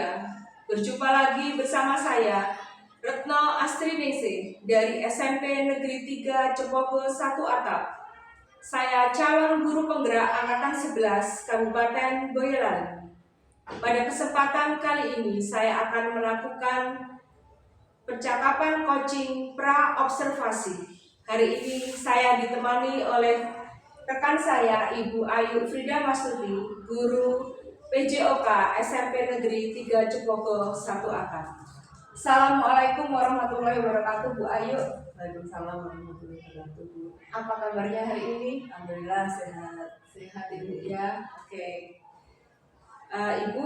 Mulia, berjumpa lagi bersama saya, Retno Astrinese dari SMP Negeri 3 Cepogo 1 Atap. Saya calon guru penggerak Angkatan 11 Kabupaten Boyolali. Pada kesempatan kali ini saya akan melakukan percakapan coaching pra-observasi. Hari ini saya ditemani oleh rekan saya, Ibu Ayu Frida Mastuti, guru PJOK SMP Negeri 3 Cepogo 1 Atap. Assalamualaikum warahmatullahi wabarakatuh, Bu Ayu. Waalaikumsalam warahmatullahi wabarakatuh, Bu. Apa kabarnya hari ini? Alhamdulillah sehat. Sehat Ibu ya. Oke. Ibu,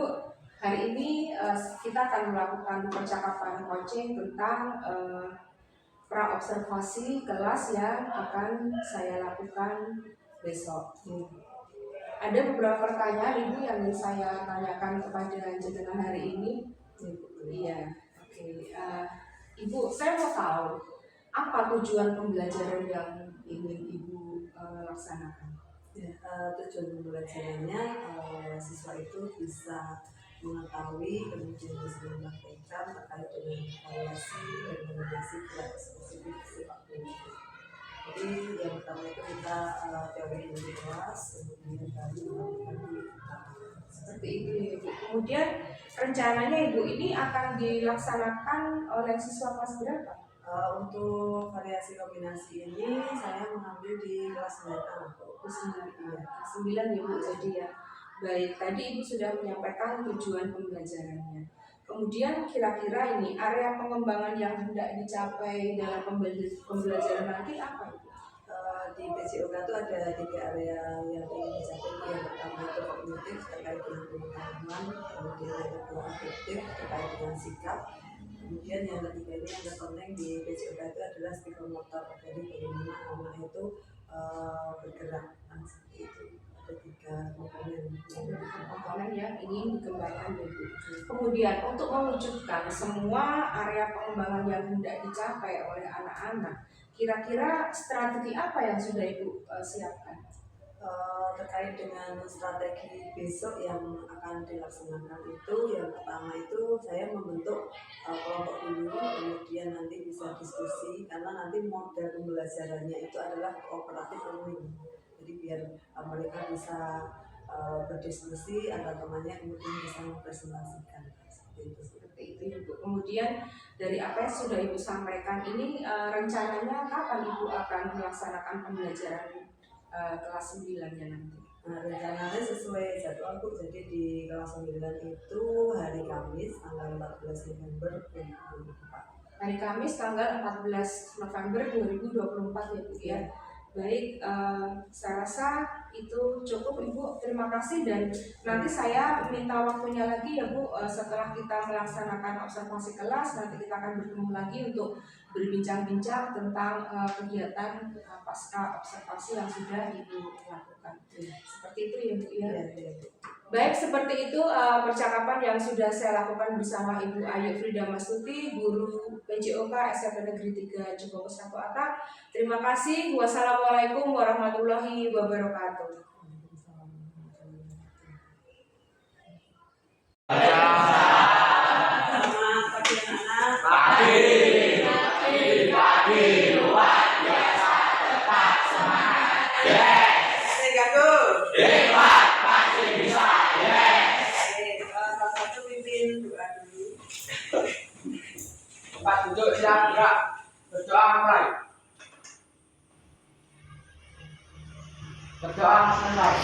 hari ini kita akan melakukan percakapan coaching tentang pra-observasi kelas yang akan saya lakukan besok. Ada beberapa pertanyaan Ibu yang ingin saya tanyakan kepada jenengan hari ini. Iya, oke. Ibu, saya mau tahu apa tujuan pembelajaran yang ingin Ibu laksanakan? Ya, tujuan pembelajarannya siswa itu bisa mengetahui kemudian bisa mempraktekkan terkait dengan evaluasi dan rekomendasi gerak spesifik sepak bola. Jadi yang pertama itu kita teori di kelas, kemudian baru melakukan di seperti itu ya Ibu. Kemudian rencananya Ibu ini akan dilaksanakan oleh siswa kelas berapa? Untuk variasi kombinasi ini saya mengambil di kelas 9A. Kelas 9 ya Bu, jadi ya. Baik, tadi Ibu sudah menyampaikan tujuan pembelajarannya. Kemudian kira-kira ini area pengembangan yang hendak dicapai dalam pembelajaran nanti apa Ibu? Di PJOK itu ada 3 area yang ingin dicapai. Yang pertama itu kognitif terkait dengan pengetahuan, kemudian yang kedua afektif terkait dengan sikap, kemudian yang ketiga ini yang terpenting di PJOK itu adalah psikomotor. Jadi bagaimana anak itu bergerak seperti itu. Ada 3 komponen yang ingin dikembangkan Ibu. Kemudian untuk mewujudkan semua area pengembangan yang hendak dicapai oleh anak-anak, kira-kira strategi apa yang sudah Ibu siapkan? Terkait dengan strategi besok yang akan dilaksanakan itu, yang pertama itu saya membentuk kelompok dulu, kemudian nanti bisa diskusi karena nanti model pembelajarannya itu adalah kooperatif learning. Jadi biar mereka bisa berdiskusi antar temannya, kemudian bisa mempresentasikan seperti itu Ibu. Kemudian dari apa yang sudah Ibu sampaikan ini, rencananya kapan Ibu akan melaksanakan pembelajaran kelas 9-nya nanti? Rencananya sesuai jadwal Bu, jadi di kelas 9 itu hari Kamis tanggal 14 November 2024. Hari Kamis tanggal 14 November 2024 ya Bu ya. Baik, saya rasa itu cukup Ibu, terima kasih dan nanti saya minta waktunya lagi ya Bu, setelah kita melaksanakan observasi kelas nanti kita akan bertemu lagi untuk berbincang-bincang tentang kegiatan pasca observasi yang sudah Ibu lakukan. Seperti itu ya Bu ya. Baik, seperti itu percakapan yang sudah saya lakukan bersama Ibu Ayu Frida Mastuti, guru PJOK SMP Negeri 3 Cepogo 1 Atap. Terima kasih. Wassalamualaikum warahmatullahi wabarakatuh. Pagi, luar biasa, tetap semangat. Yes. Hebat, pasti bisa. Yes. Salah satu pimpin doa dulu. Tempat duduk siap gerak. Berdoa mulai. Berdoa selesai.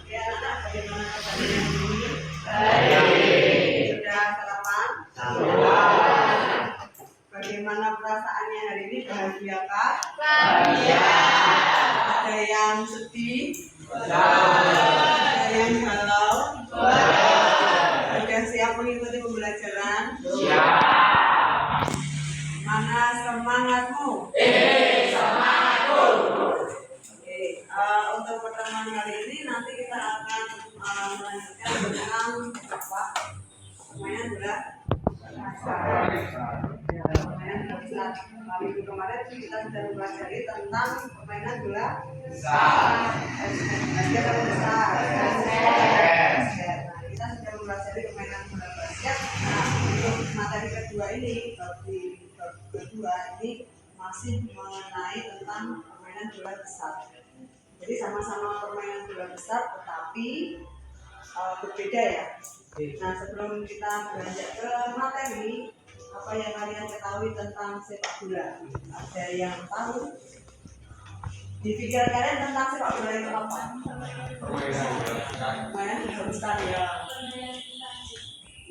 Ya, anak bagaimana kabarnya? Baik. Sudah sarapan? Bagaimana perasaannya hari ini? Bahagiakah? Bahagia. Ada yang sedih? Betul. Ada yang galau? Betul. Sudah siap mengikuti pembelajaran? Siap. Mana semangatmu? Semangatku. Oke, untuk pertemuan kali ini nanti kita akan melanjutkan dengan apa? Permainan bola. Minggu kemarin kita sudah mempelajari tentang permainan bola basket atau besar. Nah, kita sudah mempelajari permainan bola basket. Nah, untuk materi kedua ini, bab kedua ini masih mengenai tentang permainan bola besar. Jadi sama-sama permainan bola besar, tetapi berbeda ya. Nah, sebelum kita beranjak ke materi, apa yang kalian ketahui tentang sepak bola? Ada yang tahu? Di pikiran kalian tentang sepak bola itu apa? Permainan bola besar ya.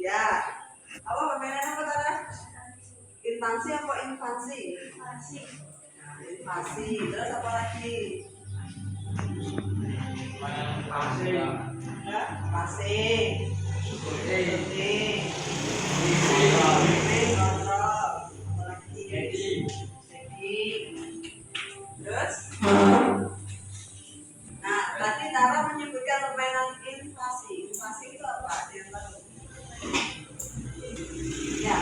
Ya. Apa permainan apa tadi? Infansi apa invasi? Nah, invasi. Terus apa lagi? Passing. Shooting. Kontrol. Apa lagi? Heading. Terus? Nah, tadi Tara menyebutkan permainan invasi. Invasi itu apa? Ada yang tahu? Ya,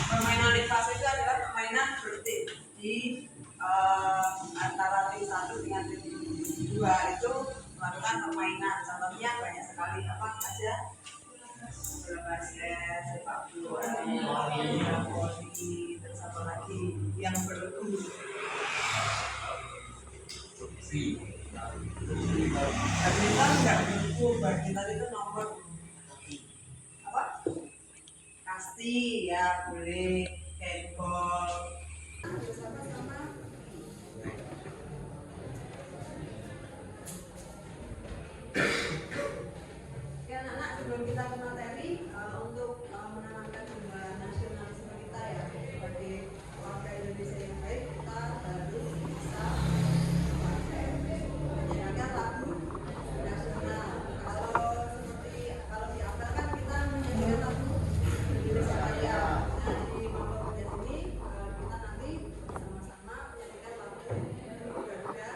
permainan invasi itu adalah permainan bertim di antara tim 1 dengan tim 2 itu melakukan permainan. Contohnya banyak sekali, apa saja? Bola basket, sepak bola, voli, terus apa lagi yang bergu. Badminton nggak bergu, badminton itu nomor apa? Kasti ya boleh, handball. Sama-sama. Ya anak-anak, sebelum kita ke materi, untuk menanamkan jiwa nasionalisme kita ya sebagai warga Indonesia yang baik, kita harus bisa menyanyikan lagu nasional. Kalau diapalkan kita menyanyikan lagu Indonesia Raya. Nah, di kelompok ini kita nanti sama-sama menyanyikan lagu Garuda.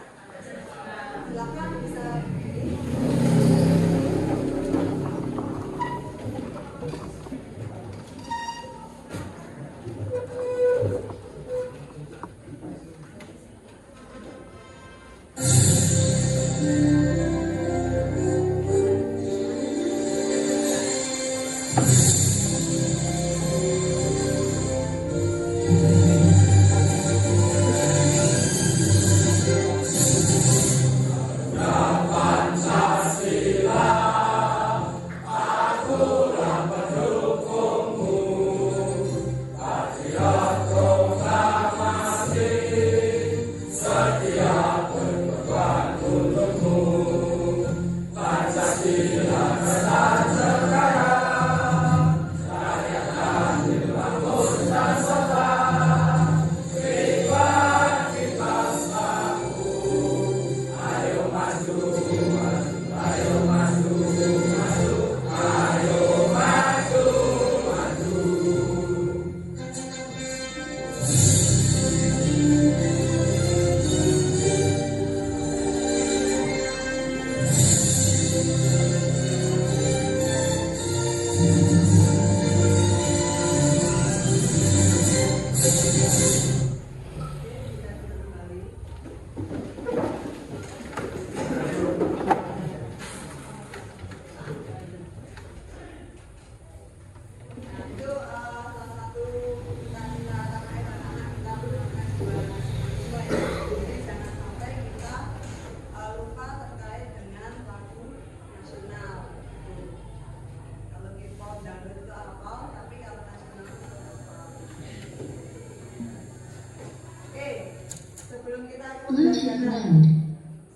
Silakan bisa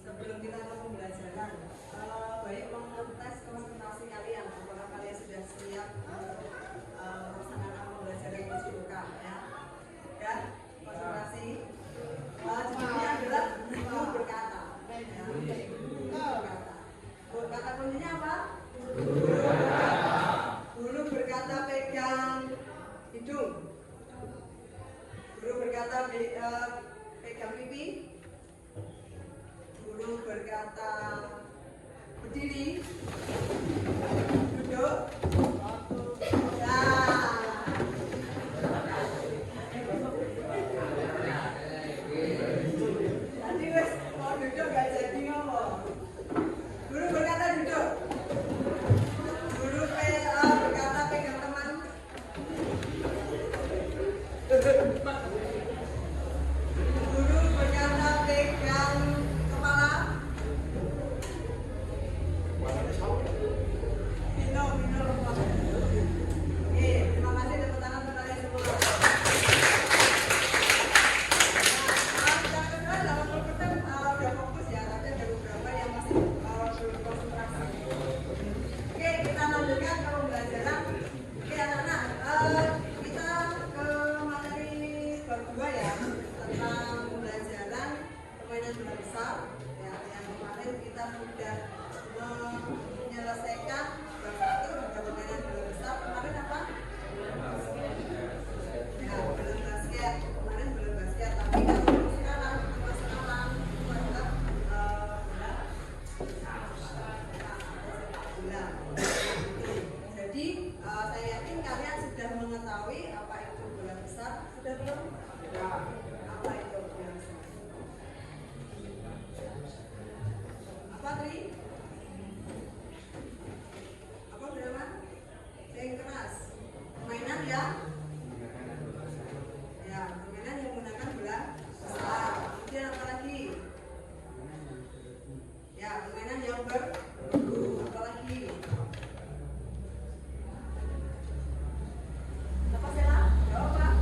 sebelum kita ke pembelajaran, baik mengetes konsentrasi kalian, apakah kalian sudah siap melaksanakan pembelajaran fisika ya? Ya, konsentrasi. Judulnya adalah guru berkata. Ya. Guru berkata kuncinya apa? Guru berkata pegang hidung. Guru berkata pegang pipi. Guru berkata berdiri, duduk. Nah, nanti wes mau duduk gak jadi ngomong. Guru berkata duduk. Guru mengetahui apa itu bola besar? Sudah belum? Apa itu bola besar? Apa Tri? Apa berapa? Yang keras. Permainan ya? Ya, permainan yang menggunakan bola besar. Kemudian apa lagi? Ya, permainan yang berbulu. Apa lagi? Apa Sela? Jawab Pak.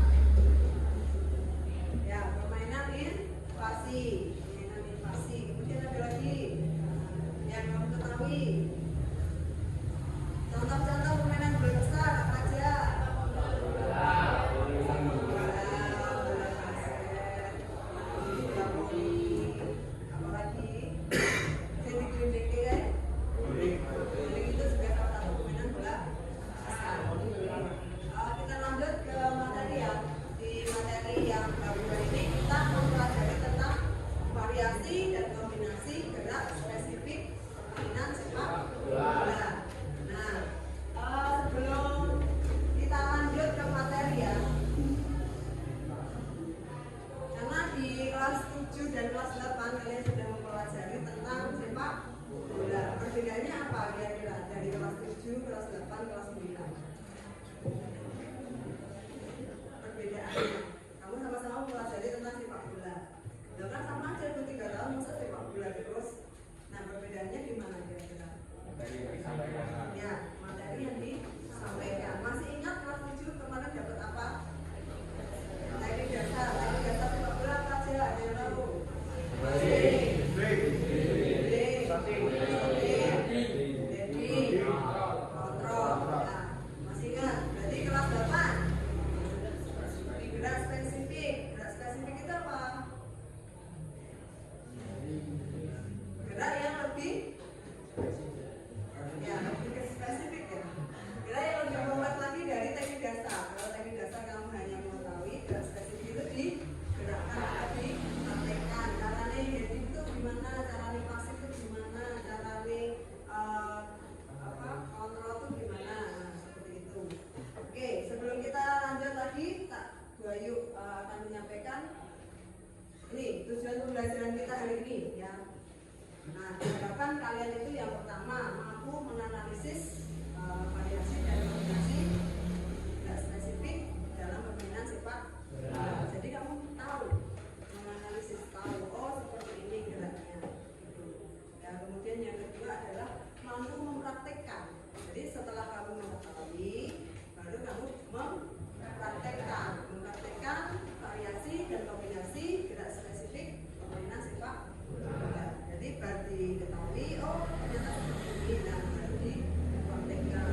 Ya, permainan invasi. Permainan invasi. Kemudian ada lagi yang kamu ketahui. Contoh-contoh permainan bola besar apa aja? Bola basket, bola voli, apa lagi? Gelinding kan? Gelinding itu juga salah satu permainan bola besar. Kita lanjut ke materi ya. Di materi yang baru ini kita mempelajari tentang variasi dan kombinasi gerak spesifik permainan sepak bola. Nah, sebelum kita lanjut ke materi ya, karena di kelas 7 dan kelas 8 kalian sudah mempelajari tentang sepak bola. Perbedaannya apa kira-kira dari kelas 7, kelas 8, kelas 9? Perbedaannya, kamu sama-sama mempelajari tentang sepak bola. Loh kan sama aja 3 tahun masa sepak bola terus. Nah, perbedaannya di mana kira-kira? Ya, materi yang disampaikan. Masih ingat kelas 7 kemarin dapat apa? Materi dasar sepak bola apa aja? Ada yang tahu? Kontrol. Nah, masih ingat? Berarti kelas 8 gerak spesifik. Gerak spesifik itu apa? Gerak yang lebih lebih spesifik ya. Gerak yang lebih rumit lagi dari teknik dasar. Kalau teknik dasar kamu hanya mengetahui, gerak spesifik itu digerakkan atau dipraktekkan. Caranya itu gimana? Caranya pasif itu gimana? Caranya kontrol itu gimana? Nah, seperti itu. Oke, sebelum kita lanjut lagi, Kak Bayu akan menyampaikan ini tujuan pembelajaran kita hari ini ya. Nah, diharapkan kalian itu yang pertama mampu menganalisis variasi dan kombinasi gerak spesifik dalam permainan sepak bola. Jadi kamu tahu menganalisis, tahu oh seperti ini geraknya. Gitu. Ya, kemudian yang kedua adalah mampu mempraktekkan. Jadi setelah kamu mengetahui, baru kamu mempraktekkan variasi dan kombinasi gerak spesifik permainan sepak bola. Jadi baru diketahui oh ternyata seperti ini, nah baru dipraktekkan.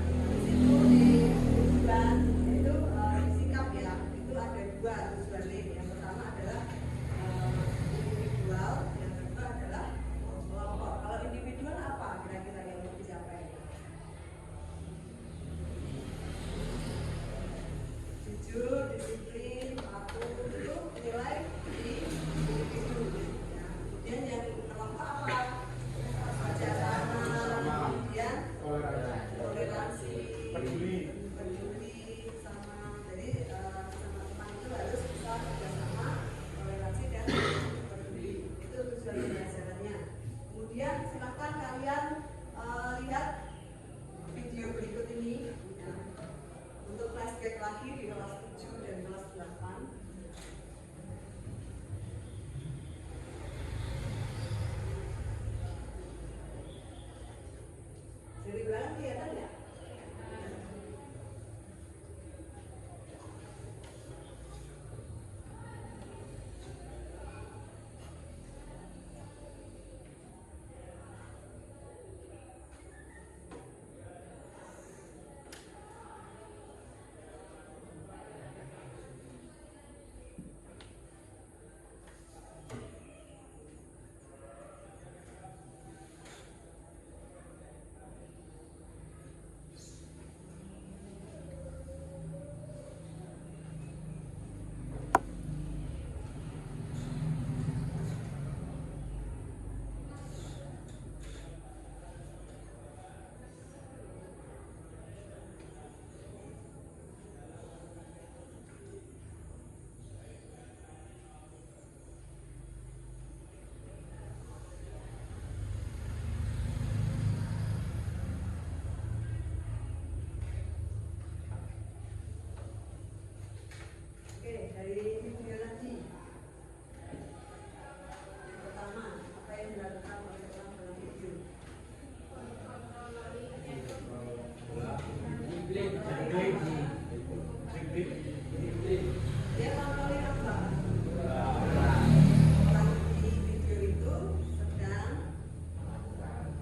Dia kontrolin apa? Orang di video itu sedang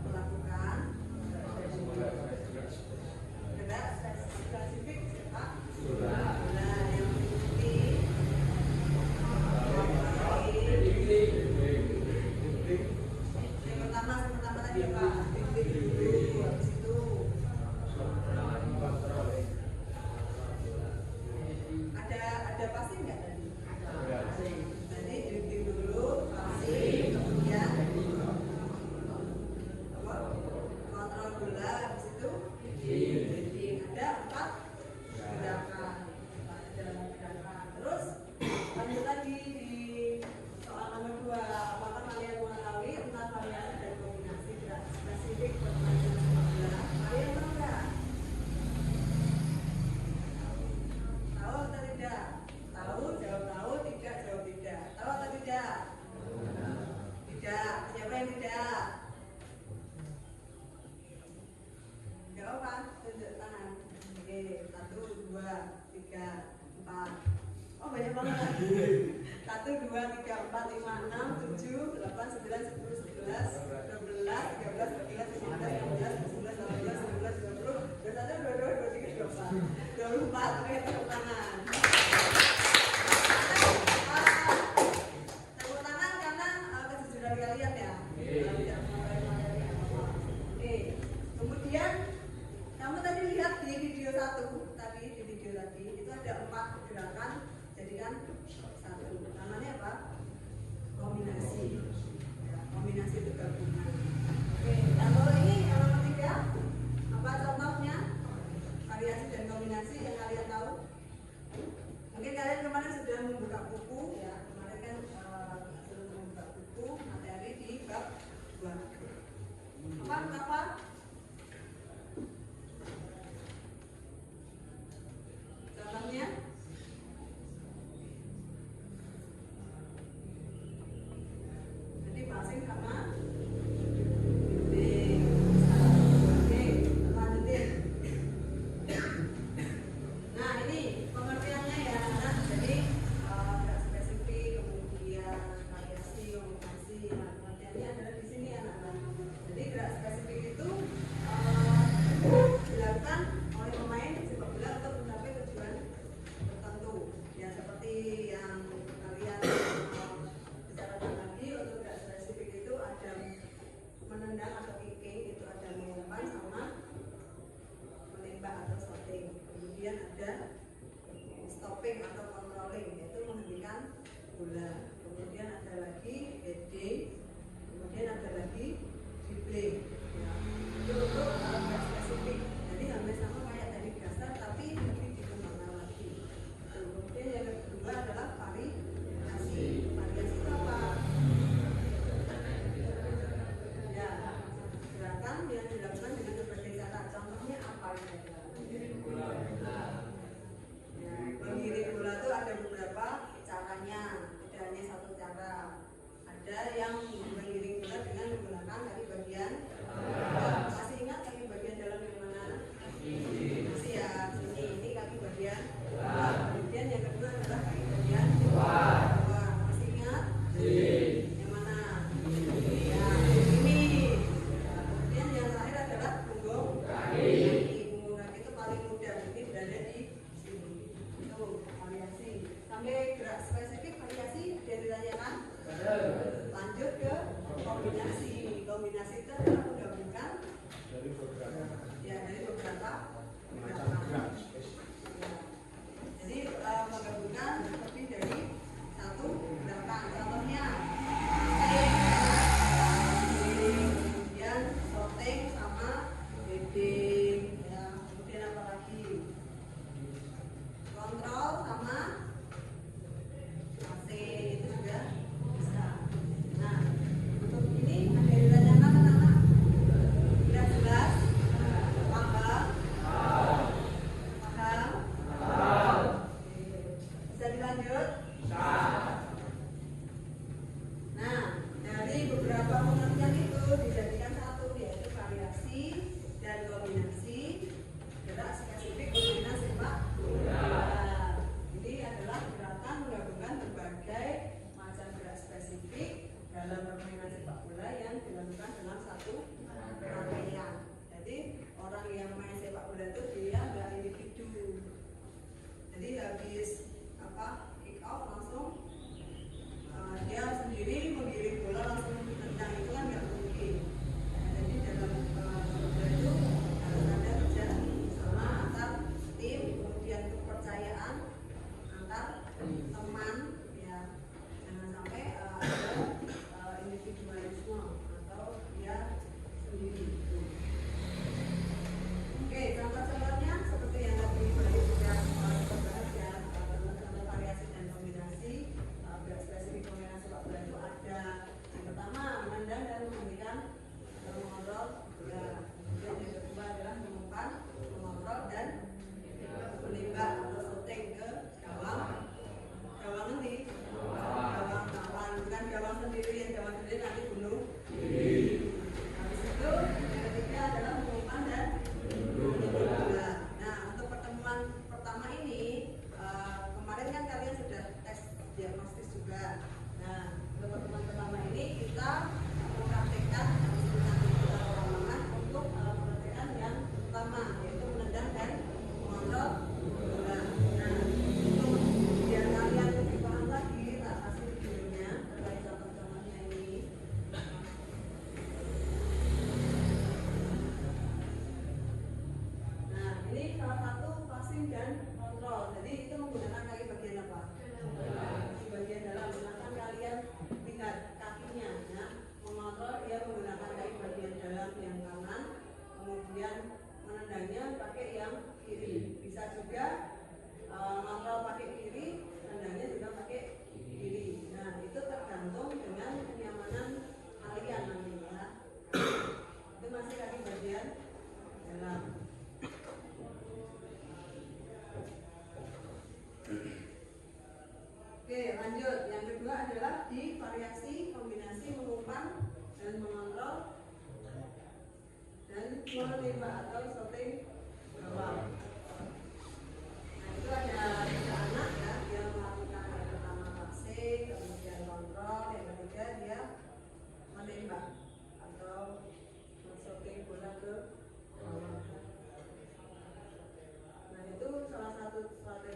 melakukan gerak spesifik sepak bola yang mengikuti yang pertama tadi apa? Diklik dulu, habis itu ada pasti nggak tadi? Tadi diklik dulu, pasti, kemudian kontrol bola, habis itu ada 4 gerakan. Terus lanjut lagi di soal nomor 2. Apakah kalian mengetahui tentang variasi dan kombinasi gerak spesifik permainan sepak bola? Kalian tahu nggak? Tahu atau tidak? Tahu, jawab tahu, tidak, jawab tidak. Tahu atau tidak? Tidak. Siapa yang tidak? Jawab kan? Tunjuk tangan. Oke, 1, 2, 3, 4. Oh banyak banget. 1, 2, 3, 4, 5, 6, 7, 8, 9, 10, 11, 12, 13, 14, 15, 16, 17, 18, 19, 20, 21, 22, 23, 24. Oke, tepuk tangan. Tepuk tangan karena kejujuran kalian ya. Tidak mengotori materi apa-apa. Oke, kemudian kamu tadi lihat di video 1 tadi, di video tadi itu ada 4 gerakan jadikan 1. Namanya apa? Kombinasi. Ya, kombinasi itu gabungan. Oke, kalau ini yang nomor 3 apa contohnya? Variasi dan kombinasi yang kalian tahu? Mungkin kalian kemarin sudah membuka buku ya. Kemarin kan sudah membuka buku materi di bab 2. Apa? Contohnya jadi passing sama dribbling. Oke, lanjutin. Nah ini pengertiannya ya anak. Jadi gerak spesifik, kemudian variasi, kombinasi. Nah pengertiannya adalah di sini anak-anak. Jadi gerak spesifik itu dilakukan oleh pemain sepak bola untuk mencapai tujuan tertentu. Ya seperti yang kalian bicarakan tadi, untuk gerak spesifik itu ada menendang atau kicking, itu ada mengumpan sama menembak atau shooting. Kemudian ada stopping atau controlling, yaitu menghentikan bola. Kemudian ada lagi heading, kemudian ada lagi dribbling. Ya, itu untuk gerak spesifik. Jadi hampir sama kayak tadi dasar, tapi lebih dikembangkan lagi. Kemudian yang kedua adalah variasi. Variasi itu apa? Ya, gerakan yang dilakukan dengan berbagai cara. Contohnya apa ya?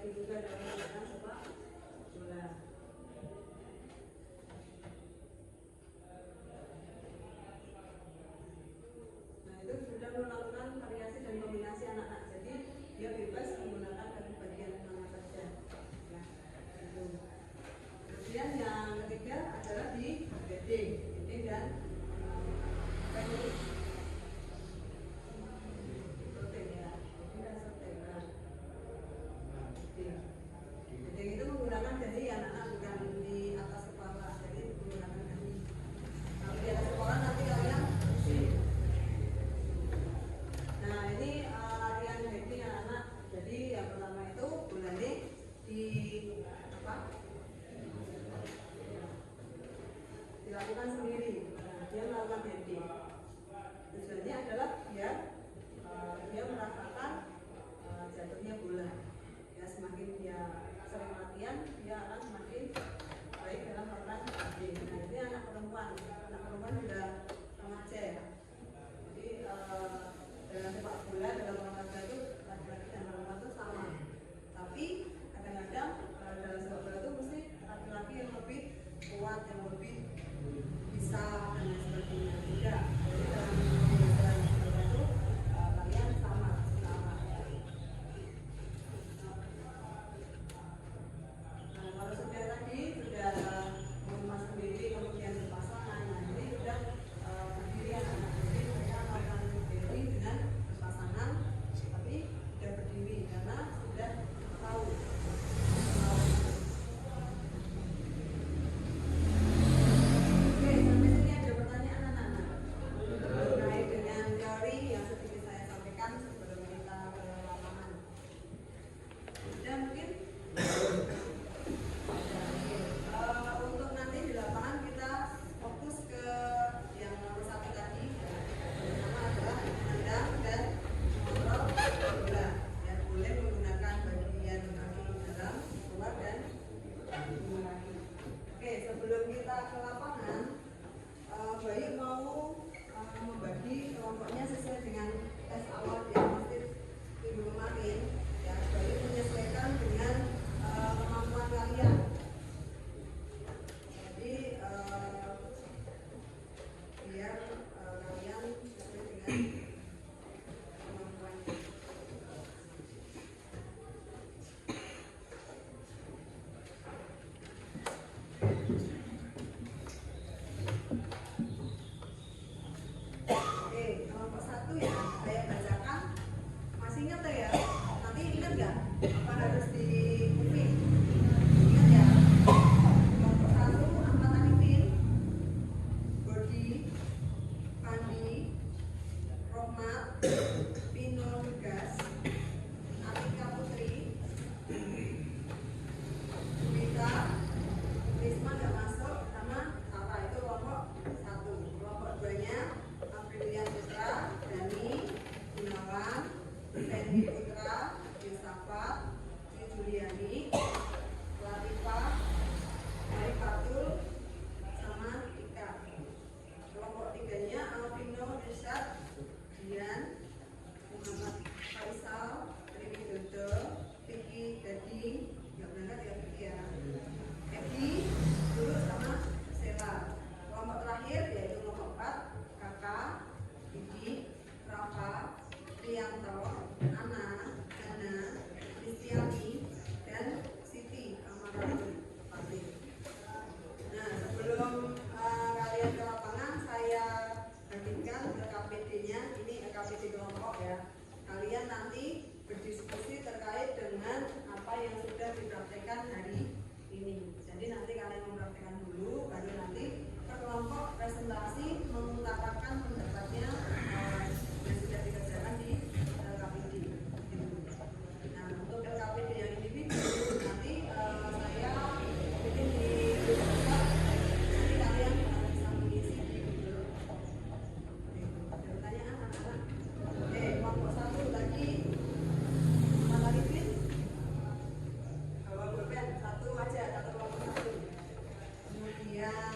berbagi juga dalam menggunakan sepak bola. Nah itu sudah melakukan variasi dan kombinasi anak-anak, jadi dia bebas menggunakan dari bagian mana saja. Ya, itu. Kemudian yang ketiga adalah di bedding dan apa ini? Sorting ya, ini kan sorting. Nah, bedding itu menggunakan dahi anak-anak, bukan di atas kepala, jadi menggunakan dahi. Kalau di atas kepala nanti kalian pusing. Nah ini latihan bedding anak-anak. Jadi yang pertama itu bolanya di apa? Dilakukan sendiri. Nah, dia melakukan bedding. Tujuannya adalah biar dia merasakan jatuhnya bola. Ya semakin dia sering latihan, dia akan semakin baik dalam melakukan bedding. Nah ini anak perempuan sudah remaja ya. Jadi dalam sepak bola, dalam olahraga itu laki-laki dan perempuan itu sama. Tapi kadang-kadang dalam sepak bola itu mesti laki-laki yang lebih kuat, yang lebih bisa dan lain sebagainya. Tidak. Jadi dalam pembelajaran bola itu kalian sama. Nah kalau sudah tadi sudah mengemas sendiri kemudian berpasangan, nah ini sudah berdiri anak-anak. Jadi mereka melakukan berdiri dengan berpasangan, tapi sudah berdiri karena sudah tahu. Oke, sampai sini ada pertanyaan anak-anak terkait dengan teori yang seperti saya sampaikan sebelum kita ke lapangan. Sudah mungkin? Untuk nanti di lapangan kita fokus ke yang nomor satu tadi, pertama adalah menendang dan mengontrol bola. Dan boleh menggunakan bagian kaki dalam, luar dan kaki. Oke, sebelum kita ke lapangan, Bayu mau membagi kelompoknya sesuai dengan tes awal diagnostik minggu kemarin. Ya, Bayu menyesuaikan dengan kemampuan kalian. Jadi biar kalian sesuai dengan kemampuannya. Oke, kelompok satu ya, saya bacakan. Masih ingat ya? Nanti ingat nggak? Apa harus di-moving? Ingat ya? Kelompok satu, Ahmad Arifin, Bodi, Pandi, Rohmat, Pino Lugas, Atika Putri, Juwita, Risma nggak masuk karena apa? Itu kelompok satu. Kelompok duanya Aprilian Putra, Dani, Gunawan, Fendi Putra, Yusafat, Sri Juliani, Latifah, Marifatul, sama Ika. Kelompok tiganya Alvino, Rishad, Dian, Muhammad Faisal, Triwi Dodo, Vicky Gading, nggak berangkat ya Vicky ya, Eki, Dulu sama Sela. Kelompok terakhir yaitu kelompok 4, Kakak, Didi, Rafa, Prianto, Ana, Kristiani, dan Siti Amaratul. Nah sebelum kalian ke lapangan, saya bagikan KPD-nya. Ini KPD kelompok ya. Kalian nanti berdiskusi terkait dengan apa yang sudah dipraktekkan hari ini. Jadi nanti kalian mempraktekkan dulu, baru nanti per kelompok presentasi mengutarakan pendapatnya yang sudah dikerjakan di LKPD. Nah untuk LKPD yang individu nanti saya bikin di WhatsApp. Nanti kalian bisa mengisi di Google. Ada pertanyaan anak-anak? Oke, kelompok satu lagi Ahmad Arifin. Bawa pulpen satu aja, satu kelompok satu. Kemudian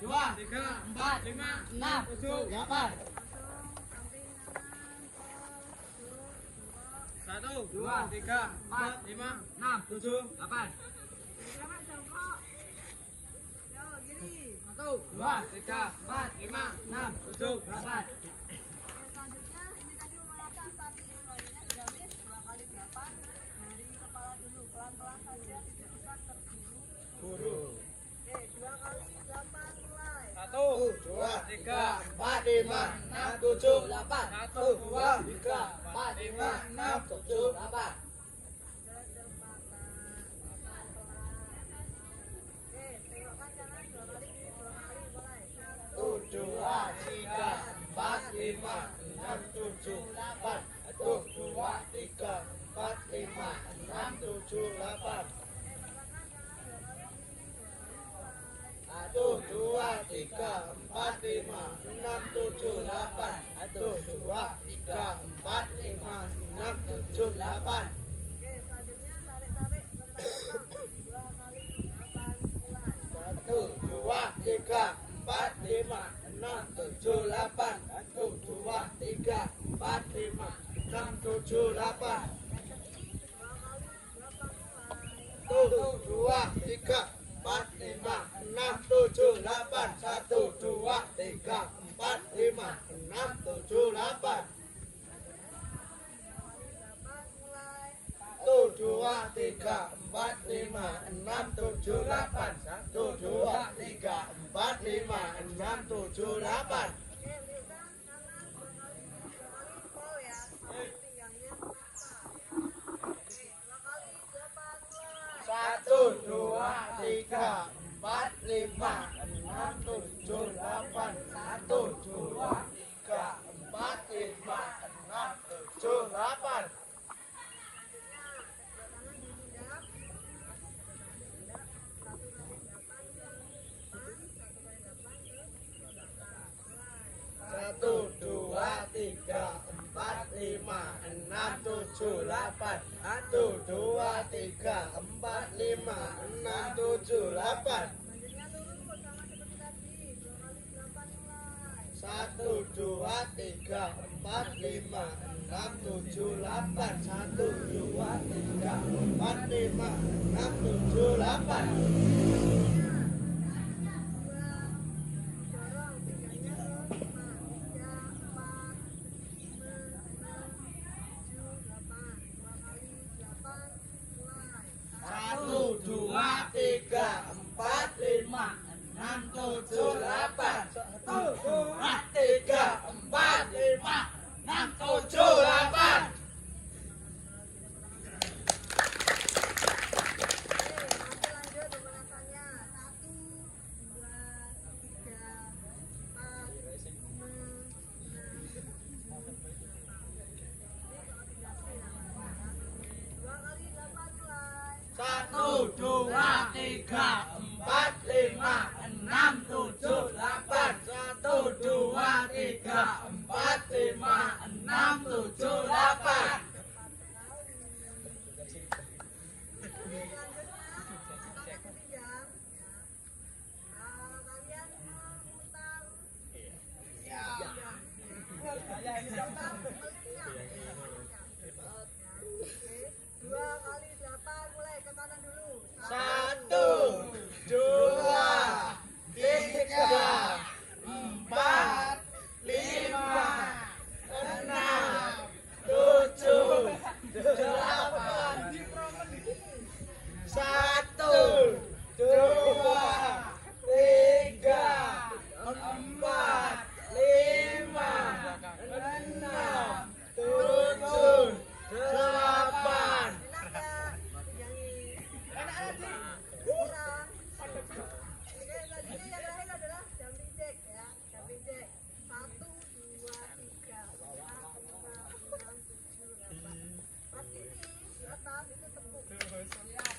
dua, tiga, empat, lima, enam, tujuh, delapan. Satu, dua, tiga, empat, lima, enam, tujuh, delapan. Satu, dua, tiga, empat, lima, enam, tujuh, delapan. Selanjutnya ini tadi menata sapi selanjutnya garis 2 kali 8 dari kepala dulu pelan-pelan saja tidak usah terburu. Oke 2 kali 8 mulai. Satu, dua, tiga, empat, lima, enam, tujuh, delapan. Satu, dua, tiga, empat, lima, enam, tujuh, delapan. Kecepatan pelan-pelan. Oke tengokkan kanan 2 kali kiri 2 kali mulai. Satu, dua, tiga, empat, lima, enam, tujuh, delapan. Satu, dua, tiga, empat, lima, enam, tujuh, delapan. Satu, dua, tiga, empat, lima, enam, tujuh, delapan. Satu, dua, tiga, empat, lima, enam, tujuh, delapan. Oke selanjutnya tarik-tarik berenang 2 kali 8 mulai. Satu, dua, tiga, empat, lima, enam, tujuh, delapan. Satu, dua, tiga, empat, lima, enam, tujuh, delapan. Satu, dua, tiga, empat, lima, enam, tujuh, delapan. Satu, dua, tiga, empat, lima, enam, tujuh, delapan. Satu, dua, tiga, empat, lima, enam, tujuh, delapan. Satu, dua, tiga, empat, lima, enam, tujuh, delapan. Oke lihat kanan 2 kali 2 kali pol ya. Pinggangnya oke 2 kali 8 mulai. Satu, dua, tiga, empat, lima, enam, tujuh, delapan. Satu, dua, tiga, empat, lima, enam, tujuh, delapan. Satu, dua, tiga, empat, lima, enam, tujuh, delapan. Satu, dua, tiga, empat, lima, enam, tujuh, delapan. Selanjutnya turun kok sama seperti tadi 2 kali 8 mulai. Satu, dua, tiga, empat, lima, enam, tujuh, delapan. Satu, dua, tiga, empat, lima, enam, tujuh, delapan. Dorong pinggangnya ke 5 3 4 5 6 7 8 2 kali 8 mulai. Satu, dua, tiga, empat, lima, enam, tujuh, delapan. Satu, dua, tiga, empat, lima, enam, tujuh, delapan. Oke, masih lanjut pemanasannya. 1 2 3 4 5 2 kali 8 mulai. Satu, dua, tiga, empat, lima, enam, tujuh, delapan. Satu, dua, tiga, empat, lima, enam, tujuh, delapan. Selanjutnya pakai kepinggang. Kalian memutar Oke, 2 kali 8 mulai ke kanan dulu. Satu, dua, tiga, empat, lima, enam, tujuh, delapan. Satu, dua, tiga, empat, lima, enam, tujuh, delapan. Enak ya? Pinggangin. Kurang. Oke, selanjutnya yang terakhir adalah jumping jack ya. Jumping jack. 1 2 3 4 5 6 7 8. Pas ini di atas itu tepuk. Siap.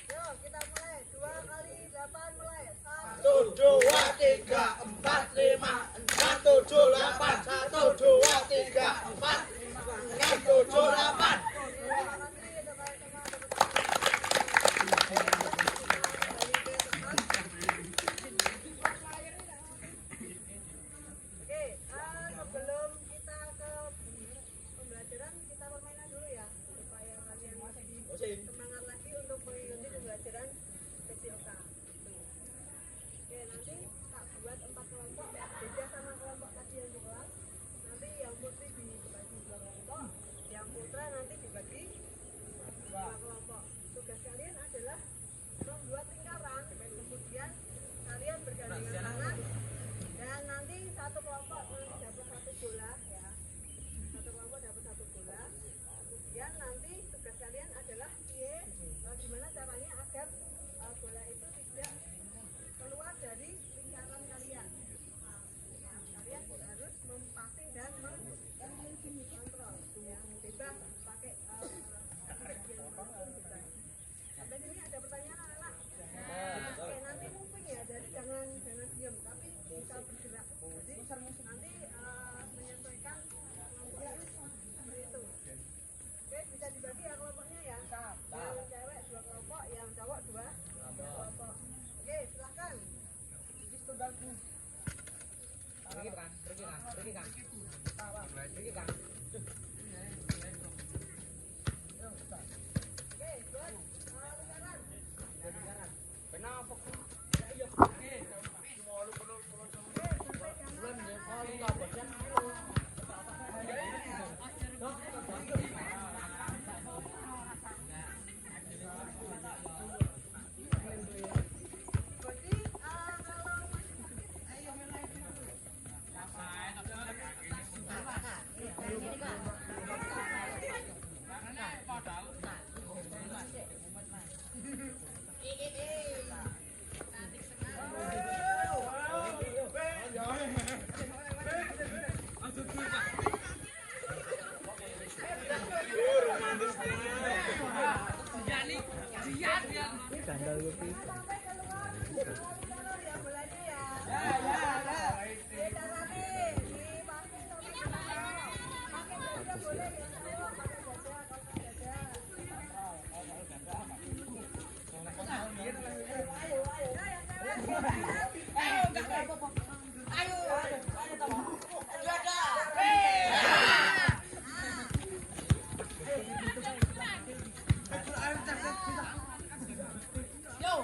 Yuk, kita mulai. 2 kali 8 mulai. 1 Satu, dua, tiga, empat, lima, enam, tujuh, delapan. Satu, dua, tiga, empat, lima, enam, tujuh, delapan. Terima kasih untuk kalian semua tepuk tangan. bola ya. Satu kelompok dapat satu bola. Kemudian nanti tugas kalian adalah gimana caranya agar bola itu tidak keluar dari lingkaran kalian. Kalian harus mempassing dan mengontrol ya, bebas pakai bagian manapun bebas. Sampai sini ada pertanyaan anak-anak? Oke, nanti moving ya, jadi jangan diam, tapi bisa bergerak. Jadi nanti menyesuaikan kelompoknya seperti itu. Oke, bisa dibagi ya kelompoknya ya. Yang cewek 2 kelompok, yang cowok 2 kelompok. Oke, silakan. Pergi kan, pergi kan, pergi kan. Pergi kan. Oke, buat lingkaran. Kenapa? Berarti kalau Yo,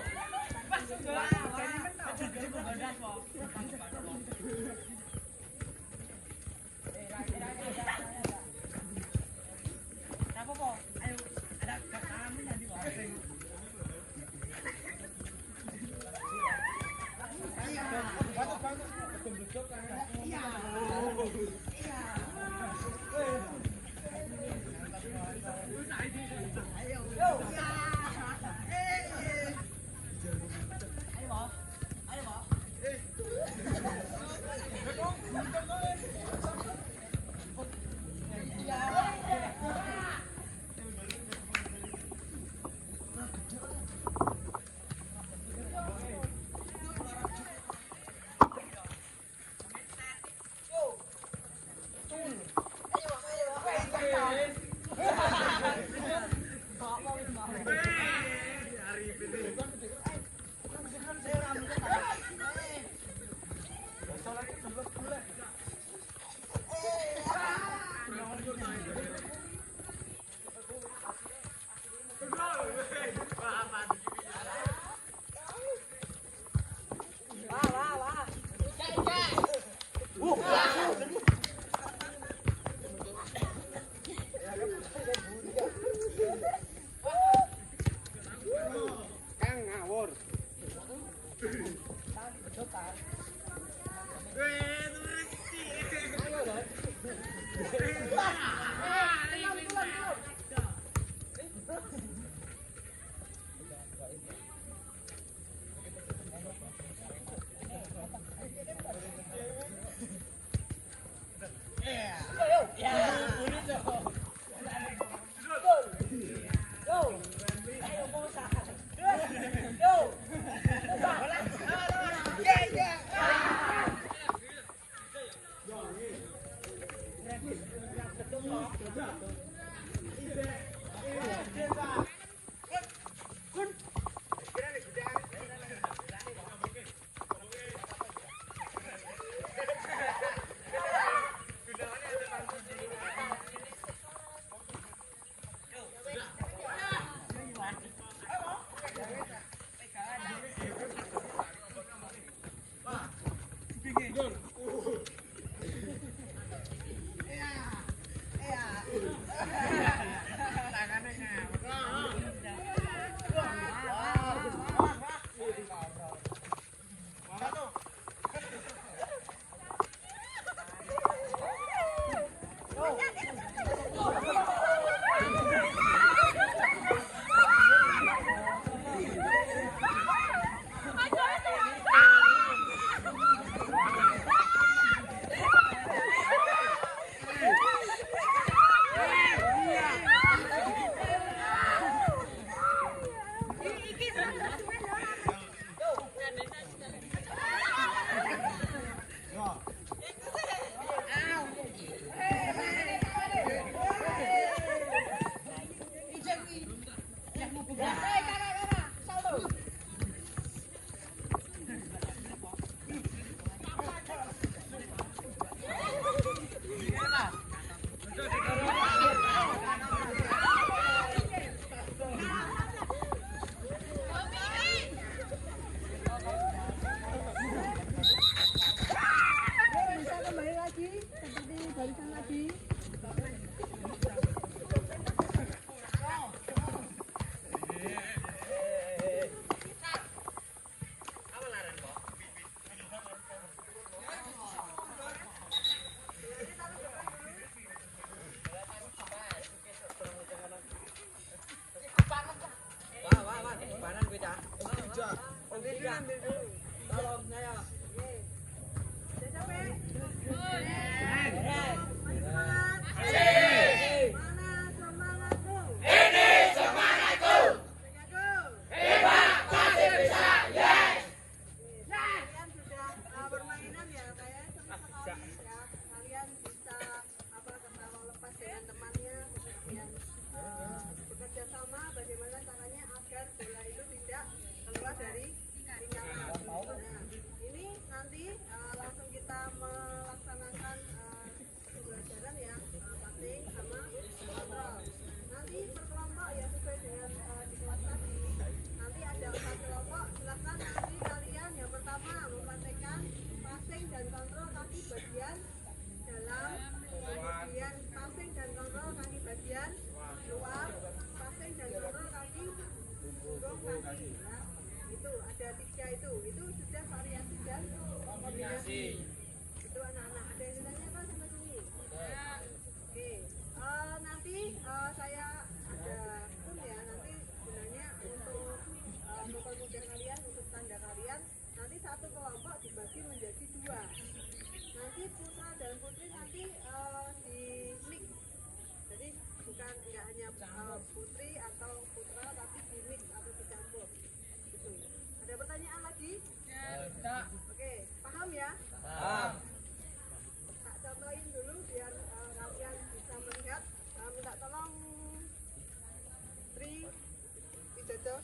ambil dulu. Tolong saya. Oke. Udah capek? Masih semangat? Mana semangatmu? Ini semangatku. Kalian sudah bermainan ya, saya senang sekali ya. Kalian bisa ketawa lepas dengan temannya, kemudian bekerja sama bagaimana caranya agar bola itu tidak keluar dari lingkaran. Nah, ini nanti langsung kita melaksanakan pembelajaran ya, passing sama kontrol. Nanti per kelompok ya sesuai dengan di kelas tadi. Nanti ada 4 kelompok, silakan nanti kalian yang pertama mempraktekkan passing dan kontrol kaki bagian dalam, kemudian passing dan kontrol kaki bagian luar, passing dan kontrol kaki punggung kaki ya. Itu ada 3 itu sudah variasi dan kombinasi. Itu anak-anak ada yang ditanya apa sampai sini? Oke, nanti saya ada ya, nanti gunanya untuk mempermudah kalian, untuk tanda kalian. Nanti satu kelompok dibagi menjadi 2. Nanti putra dan putri nanti di mix. Jadi nggak hanya putri atau putra, tapi di mix atau dicampur. Gitu. Ada pertanyaan lagi? Oke, paham ya? Paham. Tak contohin dulu biar kalian bisa melihat. Minta tolong Tri Widodo.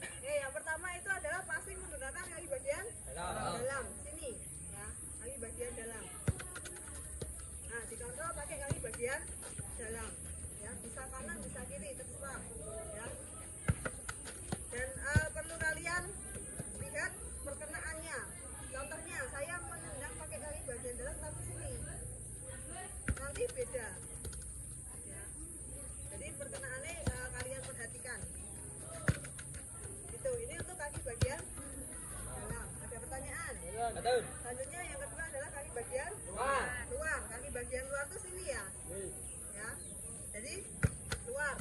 Oke, yang pertama itu adalah passing menggunakan kaki bagian dalam. Sini ya, kaki bagian dalam. Nah, dikontrol pakai kaki bagian dalam. Ya, bisa kanan, bisa kiri, terserah. Ya. Dan perlu kalian lihat perkenaannya. Contohnya, saya menendang pakai kaki bagian dalam, tapi sini nanti beda. Ya. Jadi perkenaannya kalian perhatikan. Ini untuk kaki bagian dalam. Ada pertanyaan? Betul. Selanjutnya yang kedua adalah kaki bagian Luar. luar. Kaki bagian luar tuh sini ya. Ya. Jadi luar.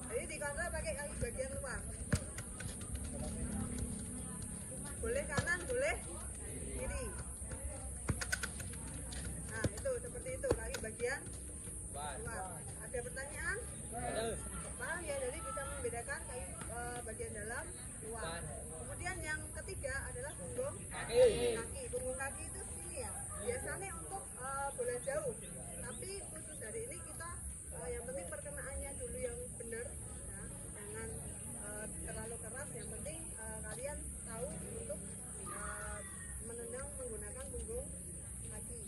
Jadi dikontrol pakai kaki bagian luar. Boleh kanan, boleh kiri. Nah, itu seperti itu kaki bagian luar. Ada pertanyaan? Betul. Paham ya, jadi bisa membedakan bagian dalam luar. Kemudian yang ketiga adalah punggung kaki. Punggung kaki itu sini ya. Biasanya untuk bola jauh. Tapi khusus hari ini kita yang penting perkenaannya dulu yang benar. Ya. Jangan terlalu keras. Yang penting kalian tahu untuk menendang menggunakan punggung kaki.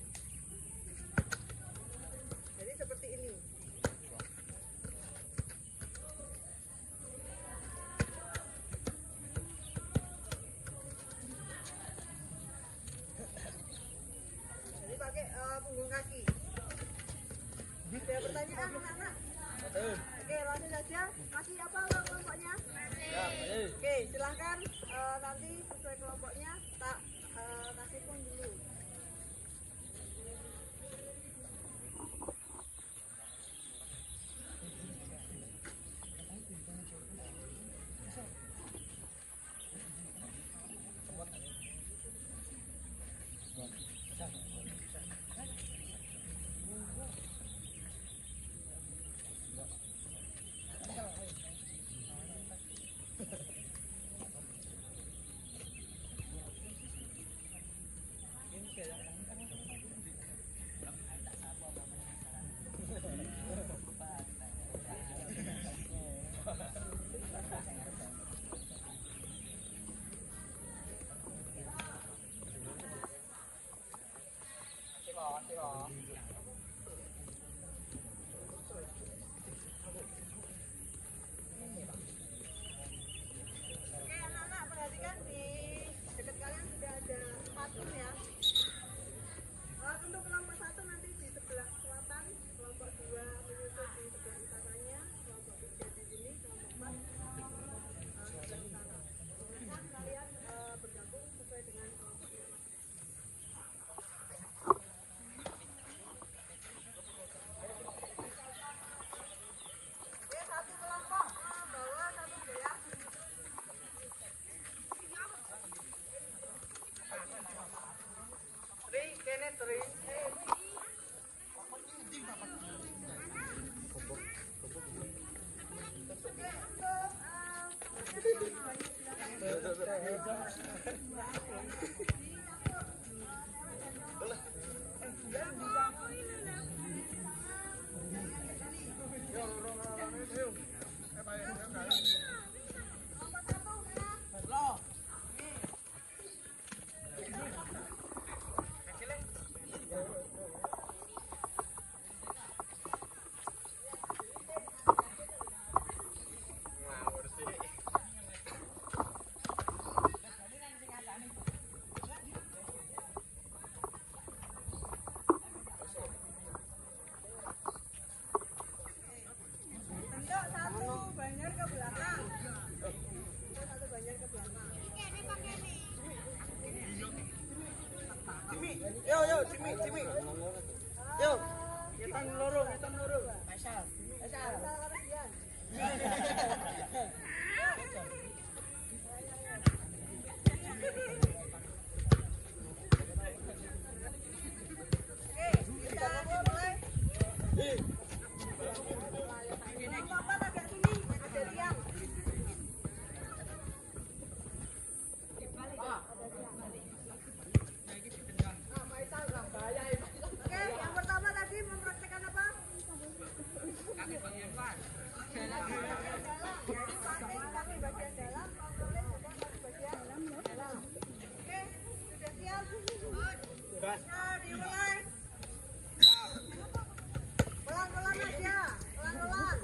Jadi seperti ini. Punggung kaki. Ada pertanyaan anak-anak? Betul. Oke, lanjut saja. Masih apa kelompoknya? Ya, betul. Oke, silahkan nanti sesuai kelompoknya tak kasih pun dulu. Oke, anak-anak perhatikan di dekat kalian sudah ada patung ya. Untuk kelompok 1 nanti di sebelah selatan, kelompok 2 menyusul di sebelah utaranya, kelompok 3 di sini, kelompok 4 sebelah utara. Kemudian kalian bergabung sesuai dengan kelompoknya. Bentuk satu banyak ke belakang. Satu banyak ke belakang. Yo, Cimi. Yo. Kita ngelurung. Masyal. Oke, kita mulai. Lompat agak sini, ada tiang. Oke, yang pertama tadi mempraktekkan apa? Kaki bagian dalam, kontrolin juga kaki bagian dalam. Oke, sudah siap? Nah, dimulai. Pelan-pelan aja, pelan-pelan.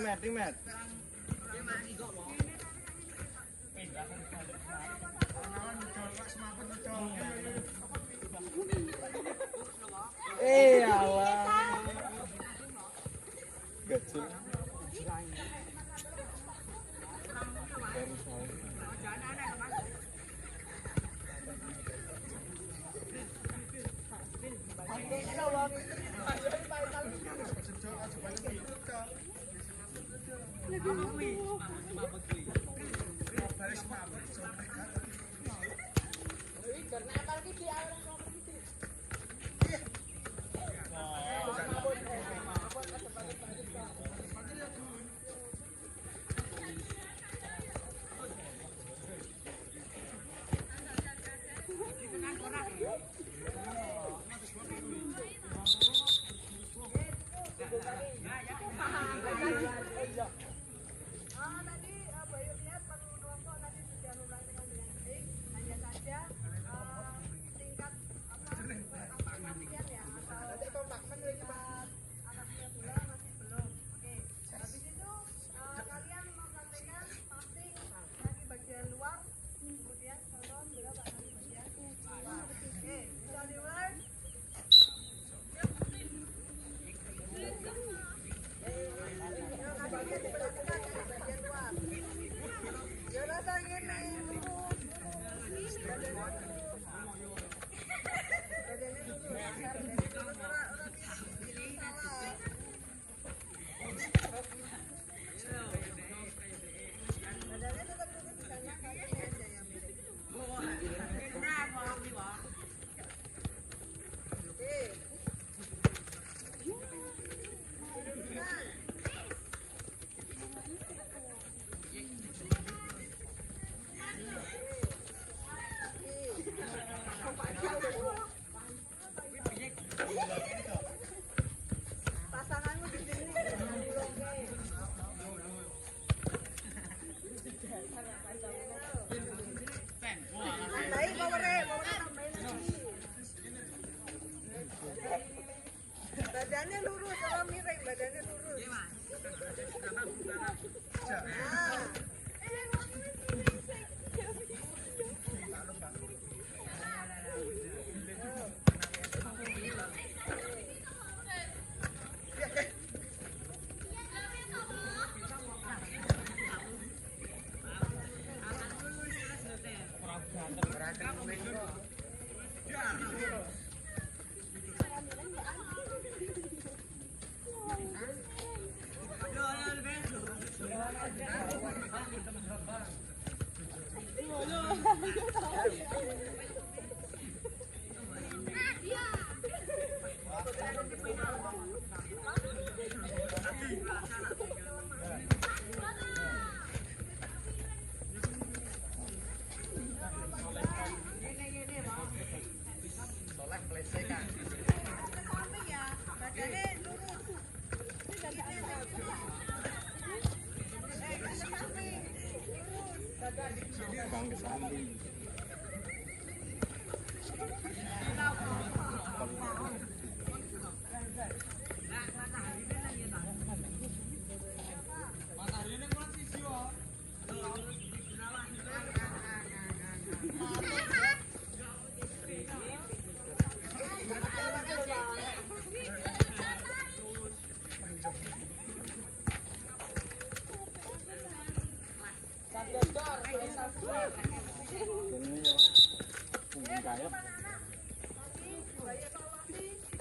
Trimet. Allah. Gacil. Tadi Bayu lihat perlu kelompok tadi sudah mempraktikkan dengan baik. Hanya saja tingkat latihan ya atau tingkat anaknya bola masih belum. Oke, Kalau miring badannya lurus. Nah.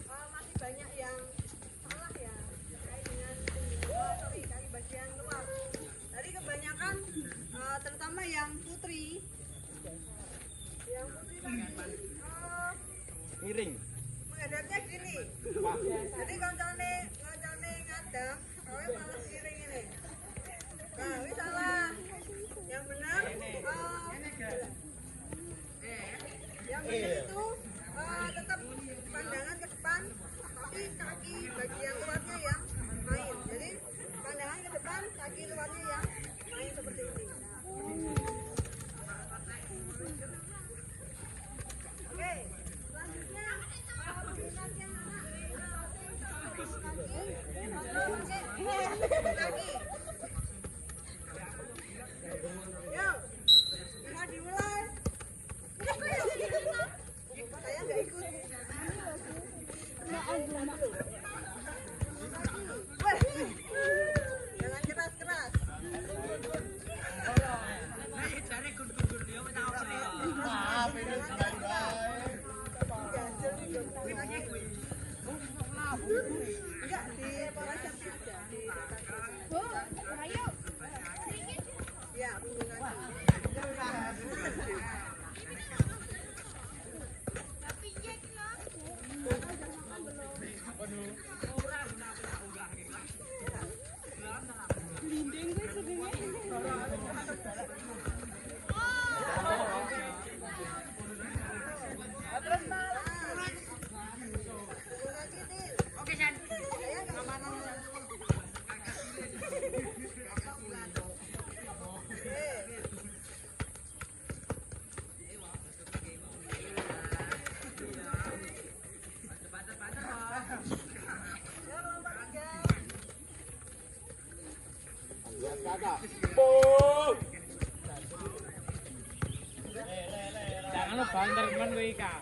Masih banyak yang salah ya terkait dengan kaki bagian luar. Tadi kebanyakan terutama yang putri Miring. menghadapnya gini. Jadi koncone ngadang, kowe malah miring ini. Nah, ini salah. Yang benar yang benar itu tetap pandangan ke depan, tapi kaki bagian luarnya yang main. Jadi pandangan ke depan, kaki luarnya yang main seperti ini. Oke, selanjutnya kaki. Yo, bisa dimulai. Saya nggak ikut. Weh, jangan keras-keras. Enggak, di pojok aja. Ya, punggung kaki. Jangan lu banter teman gue Ika.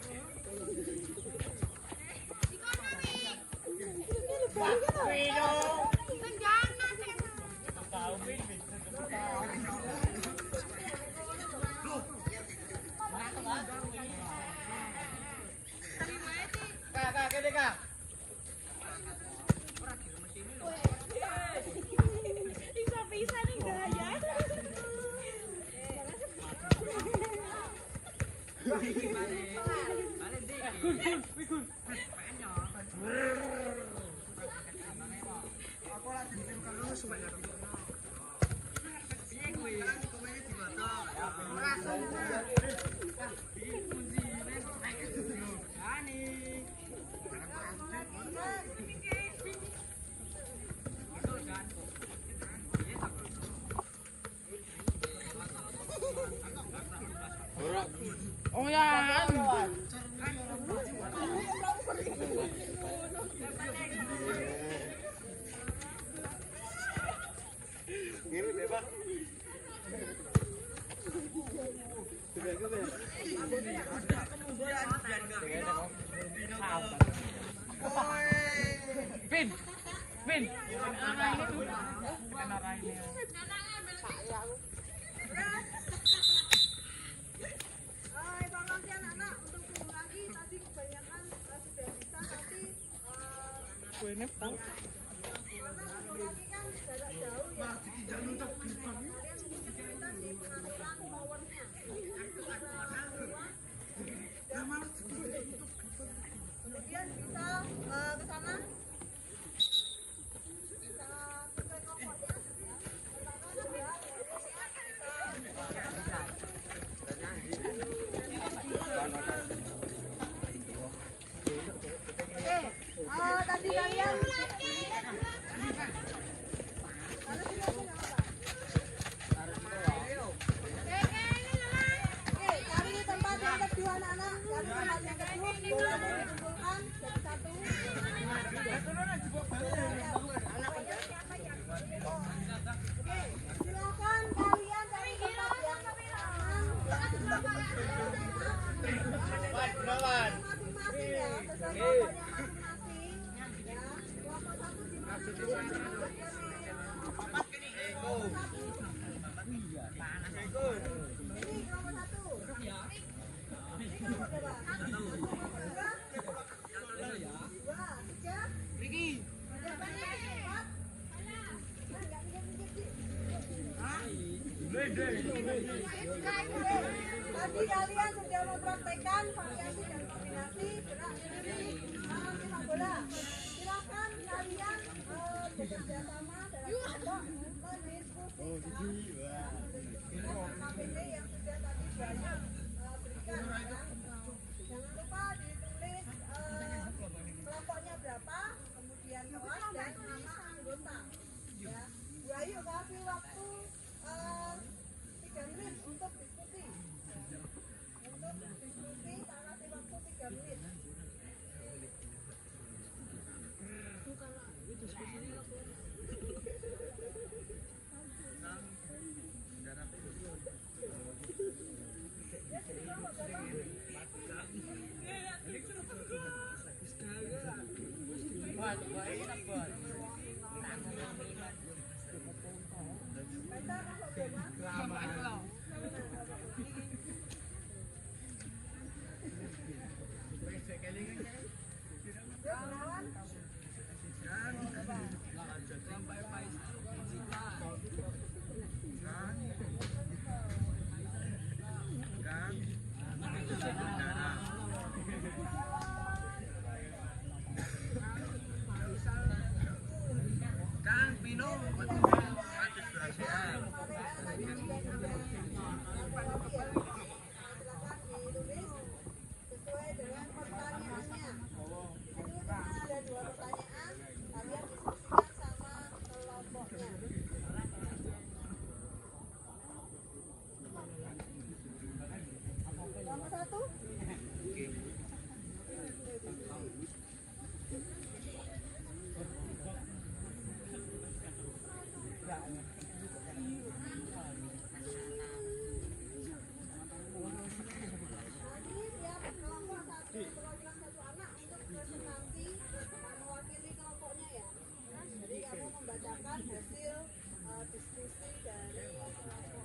Bisa nih gaya. Oh ya. Evaluasi anak-anak untuk mengurangi tadi kebanyakan sudah bisa nanti karena mengurangi kan jarak jauh ya. Kalian mungkin kesulitan di pengaturan powernya. Kemudian bisa ke sana. Bisa sesuai kelompoknya. Tadi kalian cari tempat yang kedua anak-anak, cari tempat yang kedua, bola dikumpulkan jadi satu. Silakan kalian cari tempat yang aman, masing-masing ya, sesuai kelompoknya masing-masing. Ya, kelompok satu di mana? Ini kelompok satu. Ini kelompok berapa? Dua, tiga. Empat. Enggak pinjam-pinjam sih. Tadi kalian sudah mempraktekkan variasi dan kombinasi gerak sendiri sepak bola. Silakan kalian bekerja sama dalam kelompok mendiskusikan dengan KPD yang sudah tadi banyak berikan. Ya. Jangan lupa ditulis kelompoknya berapa, kemudian kelas dan nama anggota. Ya. Bu Ayu kasih waktu 3 menit untuk diskusi. Untuk diskusi kasih waktu 3 menit. Sesuai dengan pertanyaannya. Itu ada 2 pertanyaan, kalian diskusikan sama kelompoknya. Nomor 1. Membacakan hasil diskusi dari kelompok kalian.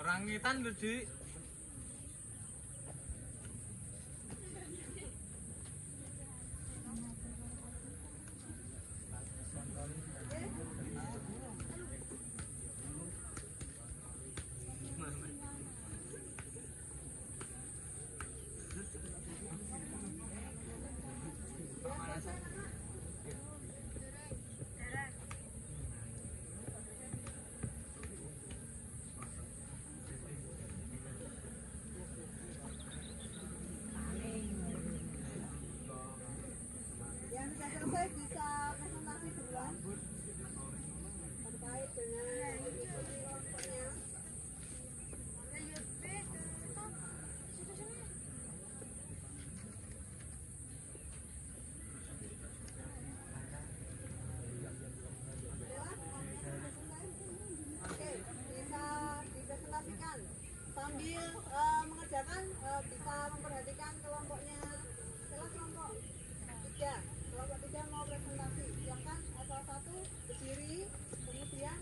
Rangitan lho, Dik. silakan bisa memperhatikan kelompoknya. Silakan kelompok 3. Kelompok 3 mau presentasi. Silakan salah satu berdiri, kemudian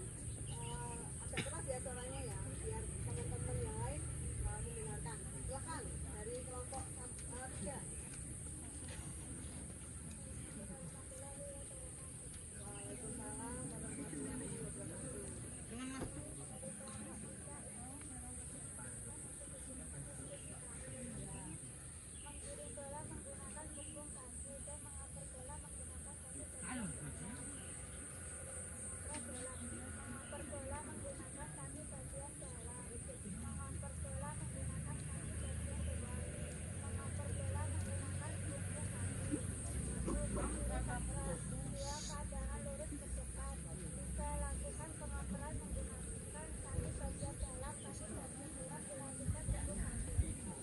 agak keras ya suaranya ya, biar teman-teman yang lain mendengarkan. Silakan dari kelompok 3. Waalaikumsalam warahmatullahi wabarakatuh.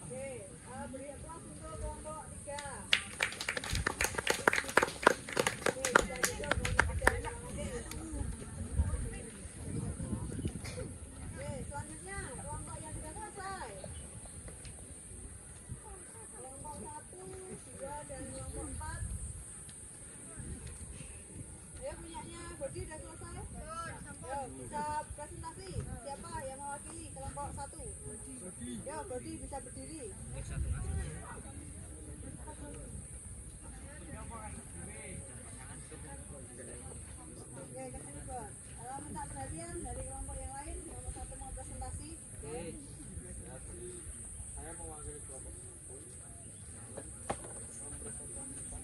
Oke, beri aplaus untuk kelompok 3. Oke, bisa juga kelompok 3. Oke, selanjutnya kelompok yang sudah selesai. Kelompok 1, 2, dan kelompok 4. Ayo punyanya Bodi udah selesai? Yo, bisa presentasi. Siapa yang mewakili kelompok 1? Yo, Bodi bisa berdiri. Oke, kesini Bon. Kalau minta perhatian dari kelompok yang lain, kelompok 1 mau presentasi. Oke. Saya mewakili kelompok tersebut mempresentasikan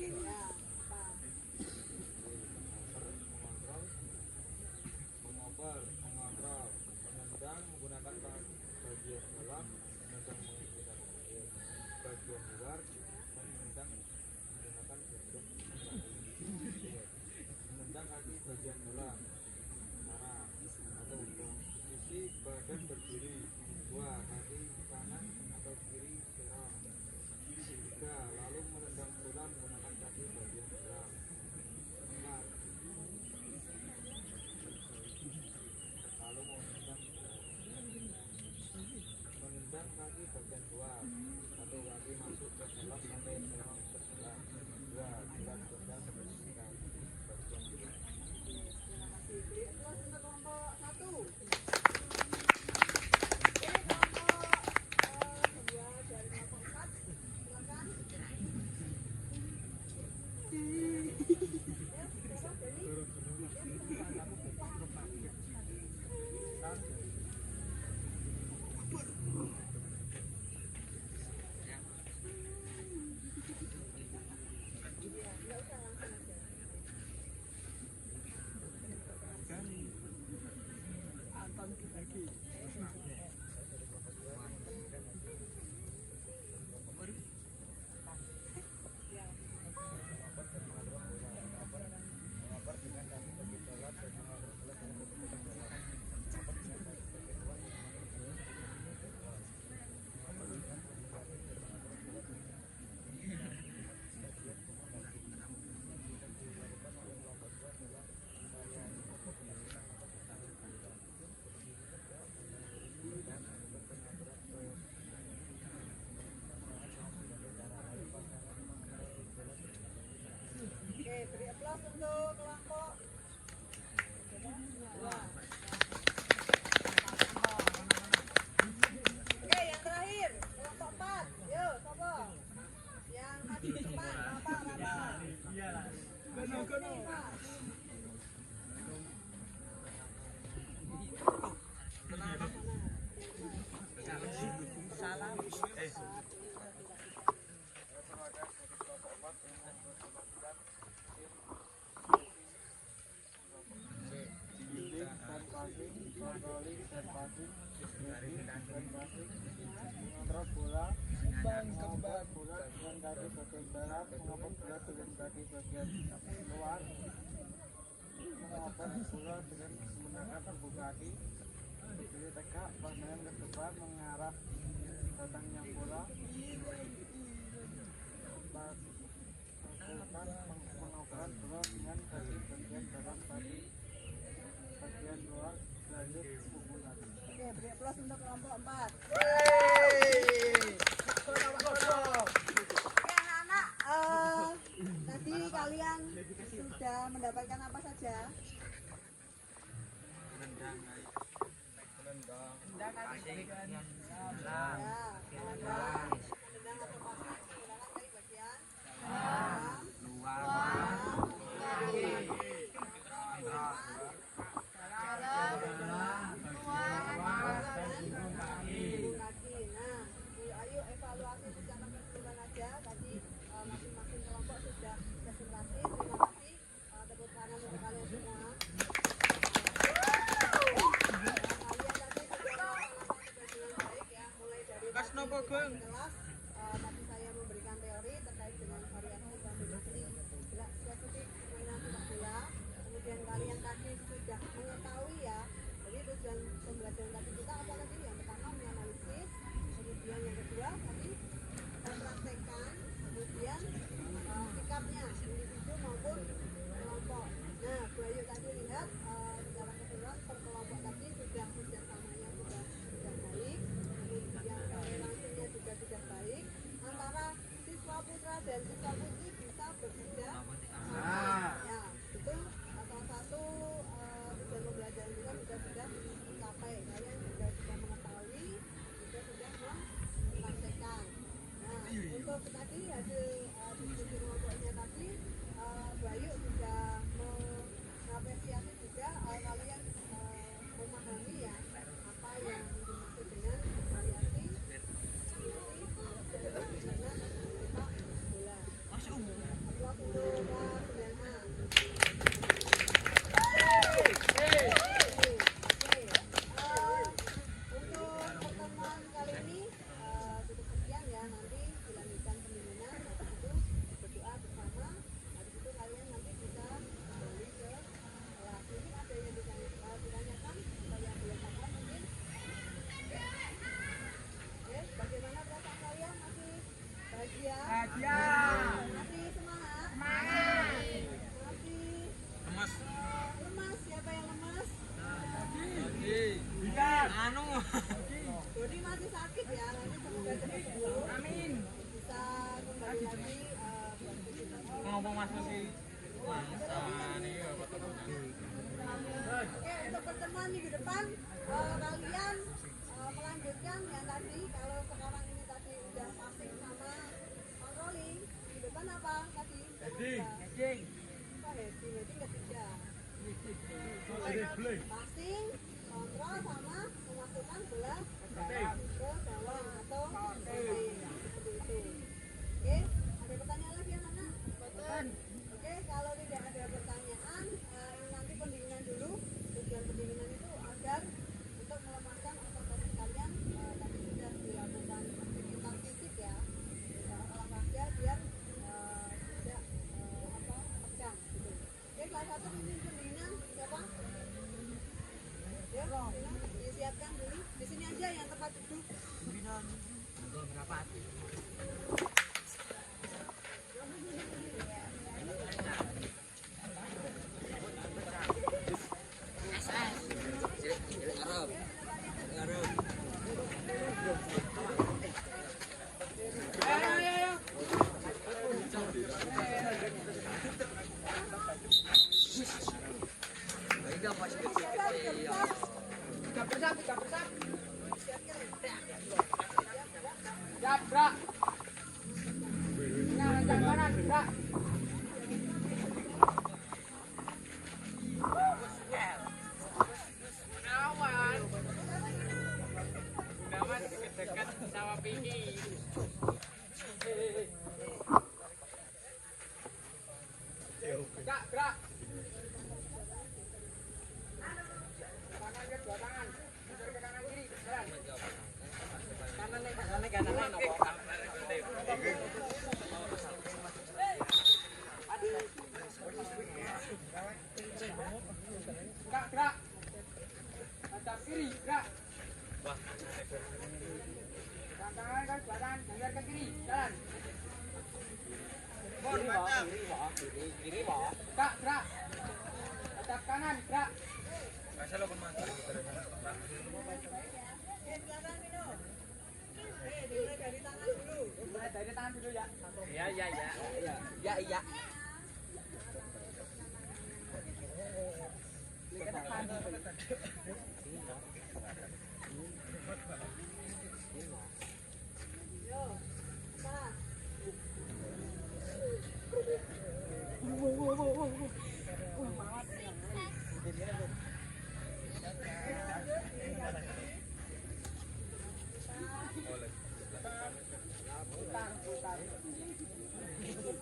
Ya, apa? mengoper, mengontrol, menendang menggunakan bagian dalam, menendang menggunakan air, bagian luar, menendang menggunakan bentuk menendang kaki bagian dalam, arah atau posisi badan berdiri, 2 kaki kanan atau kiri serong, 3 lalu menendang bola menggunakan kaki bagian dalam, 4 lalu menendang kaki bagian luar, 1 kaki masuk ke dalam sampai serong berjalan, 2 bulat benda membersihkan bagian kiri. Terima kasih. Beri aplaus untuk kelompok 1. Oke, kelompok 2 dan kelompok 4. Silakan. Ayo, siapa? Deni? Nggak usah, langsung aja. Oke, beri aplaus untuk kelompok 2. Oke, yang terakhir kelompok 4. Yo, siapa? Yang tadi di depan, Bapak. Bimbing dan passing, controlling dan passing, dribbling dan passing, mengontrol bola, mengoper bola dengan kaki bagian dalam, mengoper bola dengan kaki bagian luar, mengoper bola dengan menggunakan tubuh kaki, berdiri tegak, pandangan ke depan mengarah datangnya bola, lakukan pengoperan bola dengan kaki bagian dalam kaki bagian luar, lanjut pukulan. Oke, beri aplaus untuk kelompok 4. Ya, tendang atau pasti menggunakan kaki bagian dalam, luar, kaki. Nah, ayo evaluasi secara keseluruhan aja. Tadi masing-masing kelompok sudah presentasi. Terima kasih. Tepuk tangan untuk kalian semua. Kelas tadi saya memberikan teori terkait dengan variasi kombinasi spesifik permainan sepak bola. Kemudian kalian tadi sudah mengetahui ya. Jadi tujuan pembelajaran tadi kita apa tadi? Yang pertama menganalisis, kemudian yang kedua tadi mempraktekkan, kemudian sikapnya individu maupun kelompok. Nah, Bu Ayu tadi lihat secara keseluruhan per kelompok tadi sudah kerjasamanya sudah baik, kemudian relasinya juga sudah baik antara siswa putra dan siswa putri bisa bekerja sama. Ya, itu salah satu tujuan pembelajaran juga sudah tercapai. Kalian juga sudah mengetahui, juga sudah mempraktekkan. Nah, untuk tadi hasil diskusi kelompoknya tadi, Bayu juga mengapresiasi juga kalian memahami ya apa yang dimaksud dengan variasi sepak bola. Kelas 9A. Untuk pertemuan kali ini cukup sekian ya, nanti dilanjutkan pendinginan, habis itu berdoa bersama, habis itu kalian nanti bisa kembali ke kelas. Mungkin ada yang ditanyakan atau yang belum paham mungkin. Oke, bagaimana perasaan kalian? Masih bahagia? Masih semangat? Masih lemas? Siapa yang lemas? Dodi masih sakit ya, nanti semoga cepat sembuh. Amin. Bisa kembali lagi beraktivitas. Ngomong Mas sih. Oke, untuk pertemuan minggu depan kalian melanjutkan yang tadi. Kalau sekarang ini tadi udah passing sama controlling, minggu depan apa tadi? Heading ketiga. Passing, kontrol sama memasukkan bola ke gawang atau heading, seperti itu. Oke, ada pertanyaan lagi yang mana? Oke, kalau tidak ada pertanyaan, ini nanti pendinginan dulu. Tujuan pendinginan itu agar untuk melemahkan otot-otot kalian. Tadi sudah dilakukan aktivitas fisik ya, olahraga biar tidak tegang gitu. Oke, kelas 1 ini pendinginan siapa? Ya, disiapkan dulu. Di sini aja yang tempat duduk.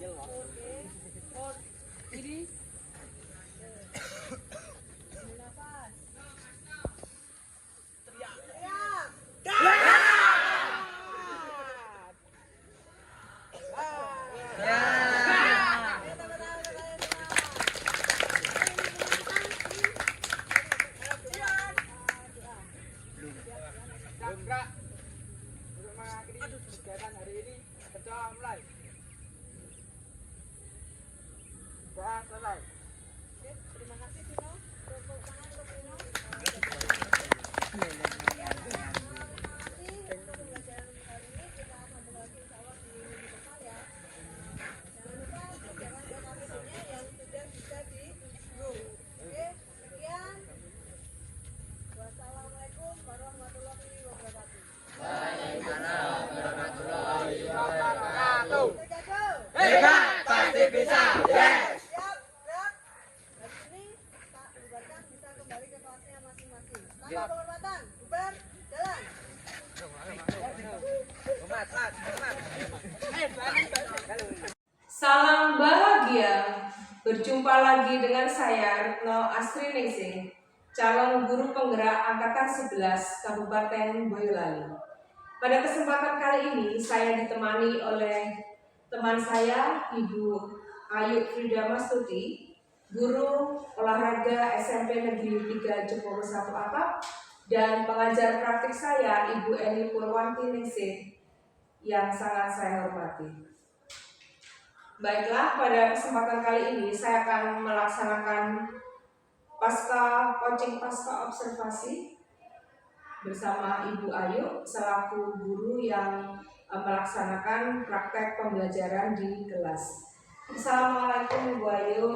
Oke. Ini Nafas. Teriak. Gerak. Untuk mengakhiri kegiatan hari ini, berdoa mulai. Doa selesai. Oke, terima kasih Dino. Tepuk tangan untuk Dino. Untuk pembelajaran kali ini kita sambung lagi insya Allah di minggu depan ya. Jangan lupa jangan LKPD-nya yang sudah bisa diunduh. Oke, sekian. Wassalamualaikum warahmatullahi wabarakatuh. Terjaga. Hebat, pasti bisa. Yes. Siap, gerak. Dari sini Pak bubarkan bisa kembali ke kelasnya masing-masing. Tanpa penghormatan, bubar, jalan. salam bahagia. Berjumpa lagi dengan saya Retno Astriningsih, calon guru penggerak angkatan 11 Kabupaten Boyolali. Pada kesempatan kali ini saya ditemani oleh teman saya Ibu Ayu Frida Mastuti, guru olahraga SMP Negeri 3 Jepowo 1 Atap, dan pengajar praktik saya Ibu Eni Purwanti Ningsih yang sangat saya hormati. Baiklah, pada kesempatan kali ini saya akan melaksanakan coaching pasca observasi bersama Ibu Ayu selaku guru yang melaksanakan praktek pembelajaran di kelas. Assalamualaikum Ibu Ayu.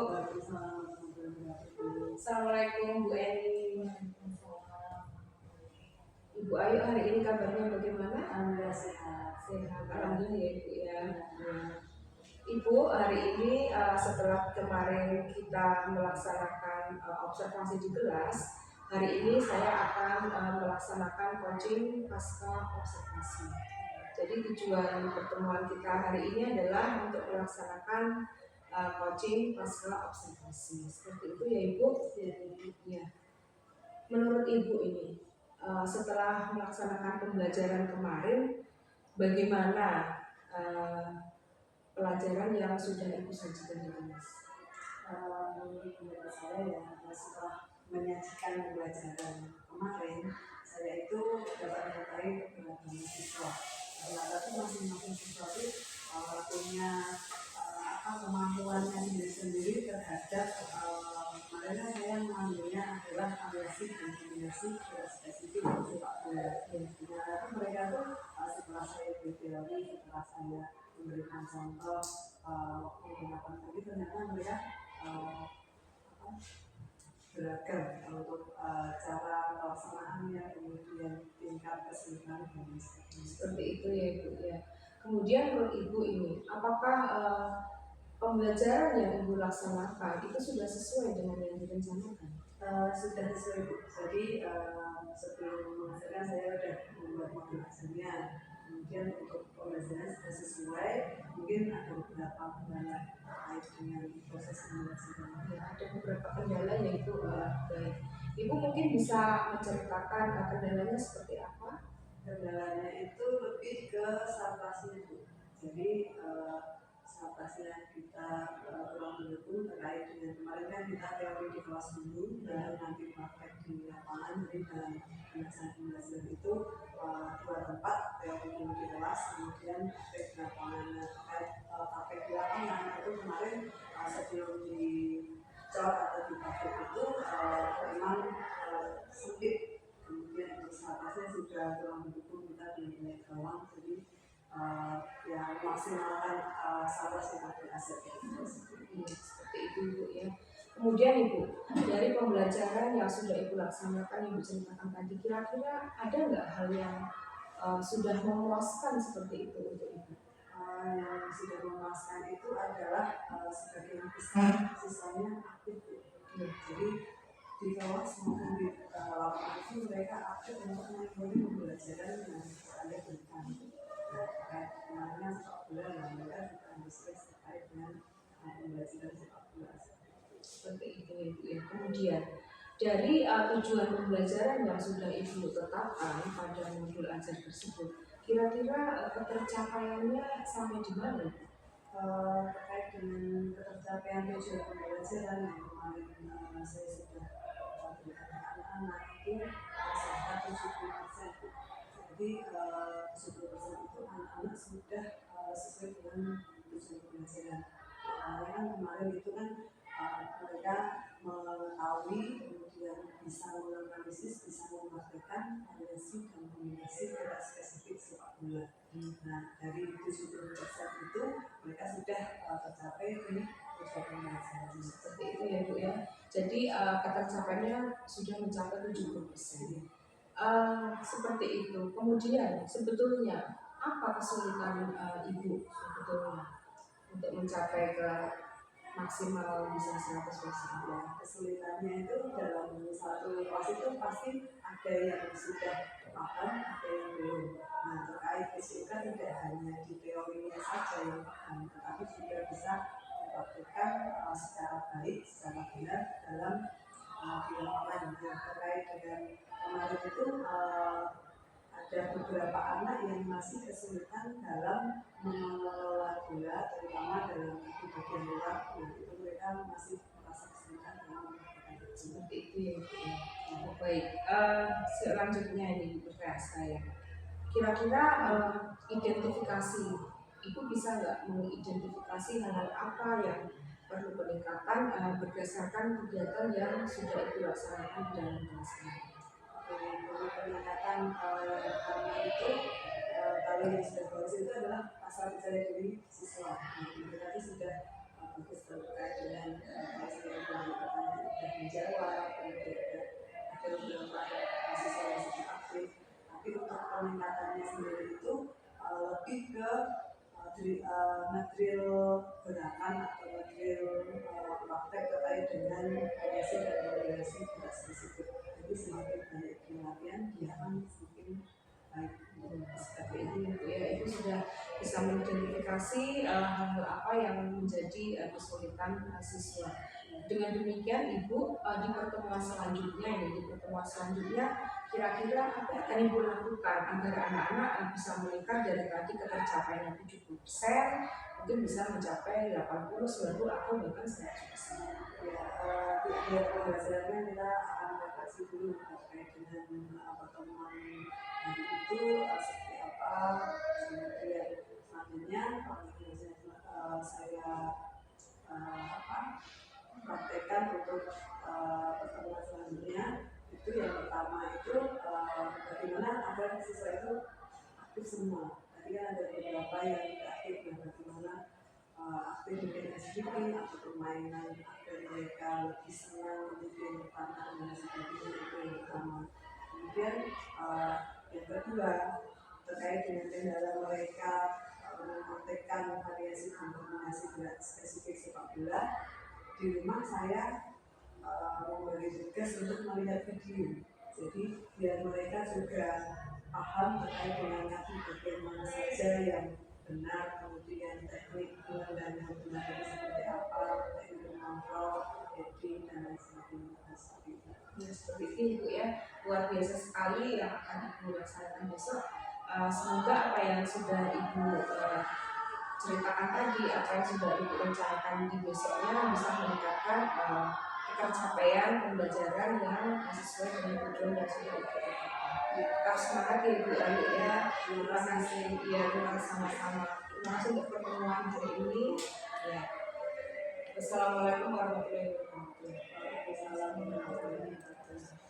Assalamualaikum Bu Eni. Ibu Ayu hari ini kabarnya bagaimana? Alhamdulillah sehat. Sehat, alhamdulillah ya Ibu ya. Ibu hari ini setelah kemarin kita melaksanakan observasi di kelas, hari ini saya akan melaksanakan coaching pasca observasi. Jadi tujuan pertemuan kita hari ini adalah untuk melaksanakan coaching pasca observasi. Seperti itu ya Ibu. Ya. Menurut Ibu ini setelah melaksanakan pembelajaran kemarin, bagaimana pelajaran yang sudah Ibu sajikan di kelas? Menurut saya ya setelah menyajikan pembelajaran kemarin, saya itu dapat mengetahui beberapa siswa. Tapi masing-masing siswa itu punya kemampuannya sendiri terhadap makanya saya mengambilnya adalah variasi dan kombinasi spesifik sepak bola. Nah, mereka tuh setelah saya berteori, setelah saya memberikan contoh menggunakan tadi, ternyata mereka beragam untuk cara pelaksanaannya, kemudian tingkat kesulitan dan Seperti itu ya Ibu ya. Kemudian menurut Ibu ini, apakah pembelajaran yang Ibu laksanakan itu sudah sesuai dengan yang direncanakan? Sudah sesuai Bu. Jadi sebelum menghasilkan saya sudah membuat modul hasilnya. Kemudian untuk pembelajaran sudah sesuai, mungkin ada beberapa kendala terkait dengan proses pembelajaran. Ya, ada beberapa kendala yaitu baik. Ibu mungkin bisa menceritakan kendalanya seperti apa? Kendalanya itu lebih ke sampasnya Bu. Jadi sampasnya kita ulang dulu terkait dengan kemarin kan kita teori di kelas dulu dan nanti praktek di lapangan. Jadi dalam pembahasan itu dua tempat, teori dulu di kelas, kemudian praktek di lapangan. Terkait praktek di lapangan itu kemarin sebelum dicor atau dipraktek itu memang sempit. Kemudian untuk sampasnya sudah kurang mendukung, kita benar-benar gawang. Jadi ya maksimalkan sampah sebagai aset Seperti itu Ibu ya. Kemudian Ibu, dari pembelajaran yang sudah Ibu laksanakan, Ibu ceritakan tadi, kira-kira ada nggak hal yang sudah memuaskan seperti itu untuk Ibu? Yang sudah memuaskan itu adalah sebagian besar sisanya aktif. Jadi di kelas maupun di lapangan itu mereka aktif untuk mengikuti pembelajaran yang ada berikan. Terkait kemarin sepak bola, mereka juga antusias terkait dengan kemudian dari tujuan pembelajaran yang sudah Ibu tetapkan pada modul ajar tersebut, kira-kira ketercapaiannya sampai di mana? Terkait dengan ketercapaian tujuan pembelajaran yang kemarin saya sudah berikan ke anak-anak itu sekitar 70%. Jadi 70% itu anak-anak sudah sesuai dengan tujuan pembelajaran. Yang kemarin itu kan mereka mengetahui, kemudian bisa menganalisis, bisa memperhatikan variasi dan kombinasi tidak spesifik sepak bola. Nah, dari 70% itu mereka sudah tercapai di tujuan pembelajaran. Seperti itu ya Bu ya. Jadi ketercapaiannya sudah mencapai 70%. Seperti itu. Kemudian sebetulnya apa kesulitan Ibu sebetulnya untuk mencapai ke maksimal bisa 100%? Ya, kesulitannya itu dalam satu kelas itu pasti ada yang sudah paham, ada yang belum. Nah, terkait kesulitan tidak hanya di teorinya saja yang paham, tetapi juga bisa dipraktikkan secara baik, secara benar dalam di lapangan. Nah, terkait dengan kemarin itu ada beberapa anak yang masih kesulitan dalam mengelola bola, terutama dalam di bagian luar. Nah, itu mereka masih merasa kesulitan dalam melakukan itu. Seperti itu ya Bu ya. Oh, baik. Selanjutnya ini pertanyaan saya. Kira-kira identifikasi, Ibu bisa nggak mengidentifikasi hal-hal apa yang perlu peningkatan berdasarkan kegiatan yang sudah Ibu laksanakan di dalam kelas ini? Untuk peningkatan yang pertama itu kalau yang sudah bagus itu adalah pasal percaya diri siswa. Mereka itu sudah bagus terkait dengan pertanyaan sudah menjawab, kemudian ada beberapa siswa yang sudah aktif. Tapi untuk peningkatannya sendiri itu lebih ke material gerakan atau material praktek terkait dengan variasi dan kombinasi tidak spesifik. Jadi semakin banyak latihan, dia akan semakin baik. Seperti itu Bu ya. Itu sudah bisa mengidentifikasi hal-hal apa yang menjadi kesulitan siswa. Dengan demikian Ibu di pertemuan selanjutnya kira-kira apa yang akan Ibu lakukan agar anak-anak bisa meningkat dari tadi ketercapaian 70% mungkin bisa mencapai 80, 90 atau bahkan 100%. Ya, pembelajarannya kita akan refleksi dulu terkait dengan pertemuan hari itu seperti apa, kemudian selanjutnya saya praktekkan untuk pertemuan selanjutnya. Itu yang pertama itu bagaimana agar siswa itu aktif semua. Tadi kan ada beberapa yang tidak aktif, yang bagaimana aktif mungkin SGP atau permainan agar mereka lebih senang, kemudian bertantangan dan sebagainya, itu yang pertama. Kemudian yang kedua terkait dengan kendala mereka mempraktekkan variasi dan kombinasi gerak spesifik sepak bola. Di rumah saya memberi tugas untuk melihat video, jadi biar mereka juga paham terkait dengan bagian mana saja yang benar, kemudian teknik dan yang benar itu seperti apa, teknik mengontrol, editing dan lain sebagainya. Ya, seperti itu Bu ya, luar biasa sekali yang akan Ibu laksanakan besok. Semoga apa yang sudah Ibu ceritakan tadi, apa yang sudah Ibu rencanakan di besoknya bisa meningkatkan pencapaian pembelajaran yang sesuai dengan tujuan yang sudah Ibu tetapkan. Tetap semangat ya Bu Ayu ya. Terima kasih ya, sama-sama. Terima kasih untuk pertemuan hari ini. Ya. Wassalamualaikum warahmatullahi wabarakatuh. Waalaikumsalam warahmatullahi wabarakatuh.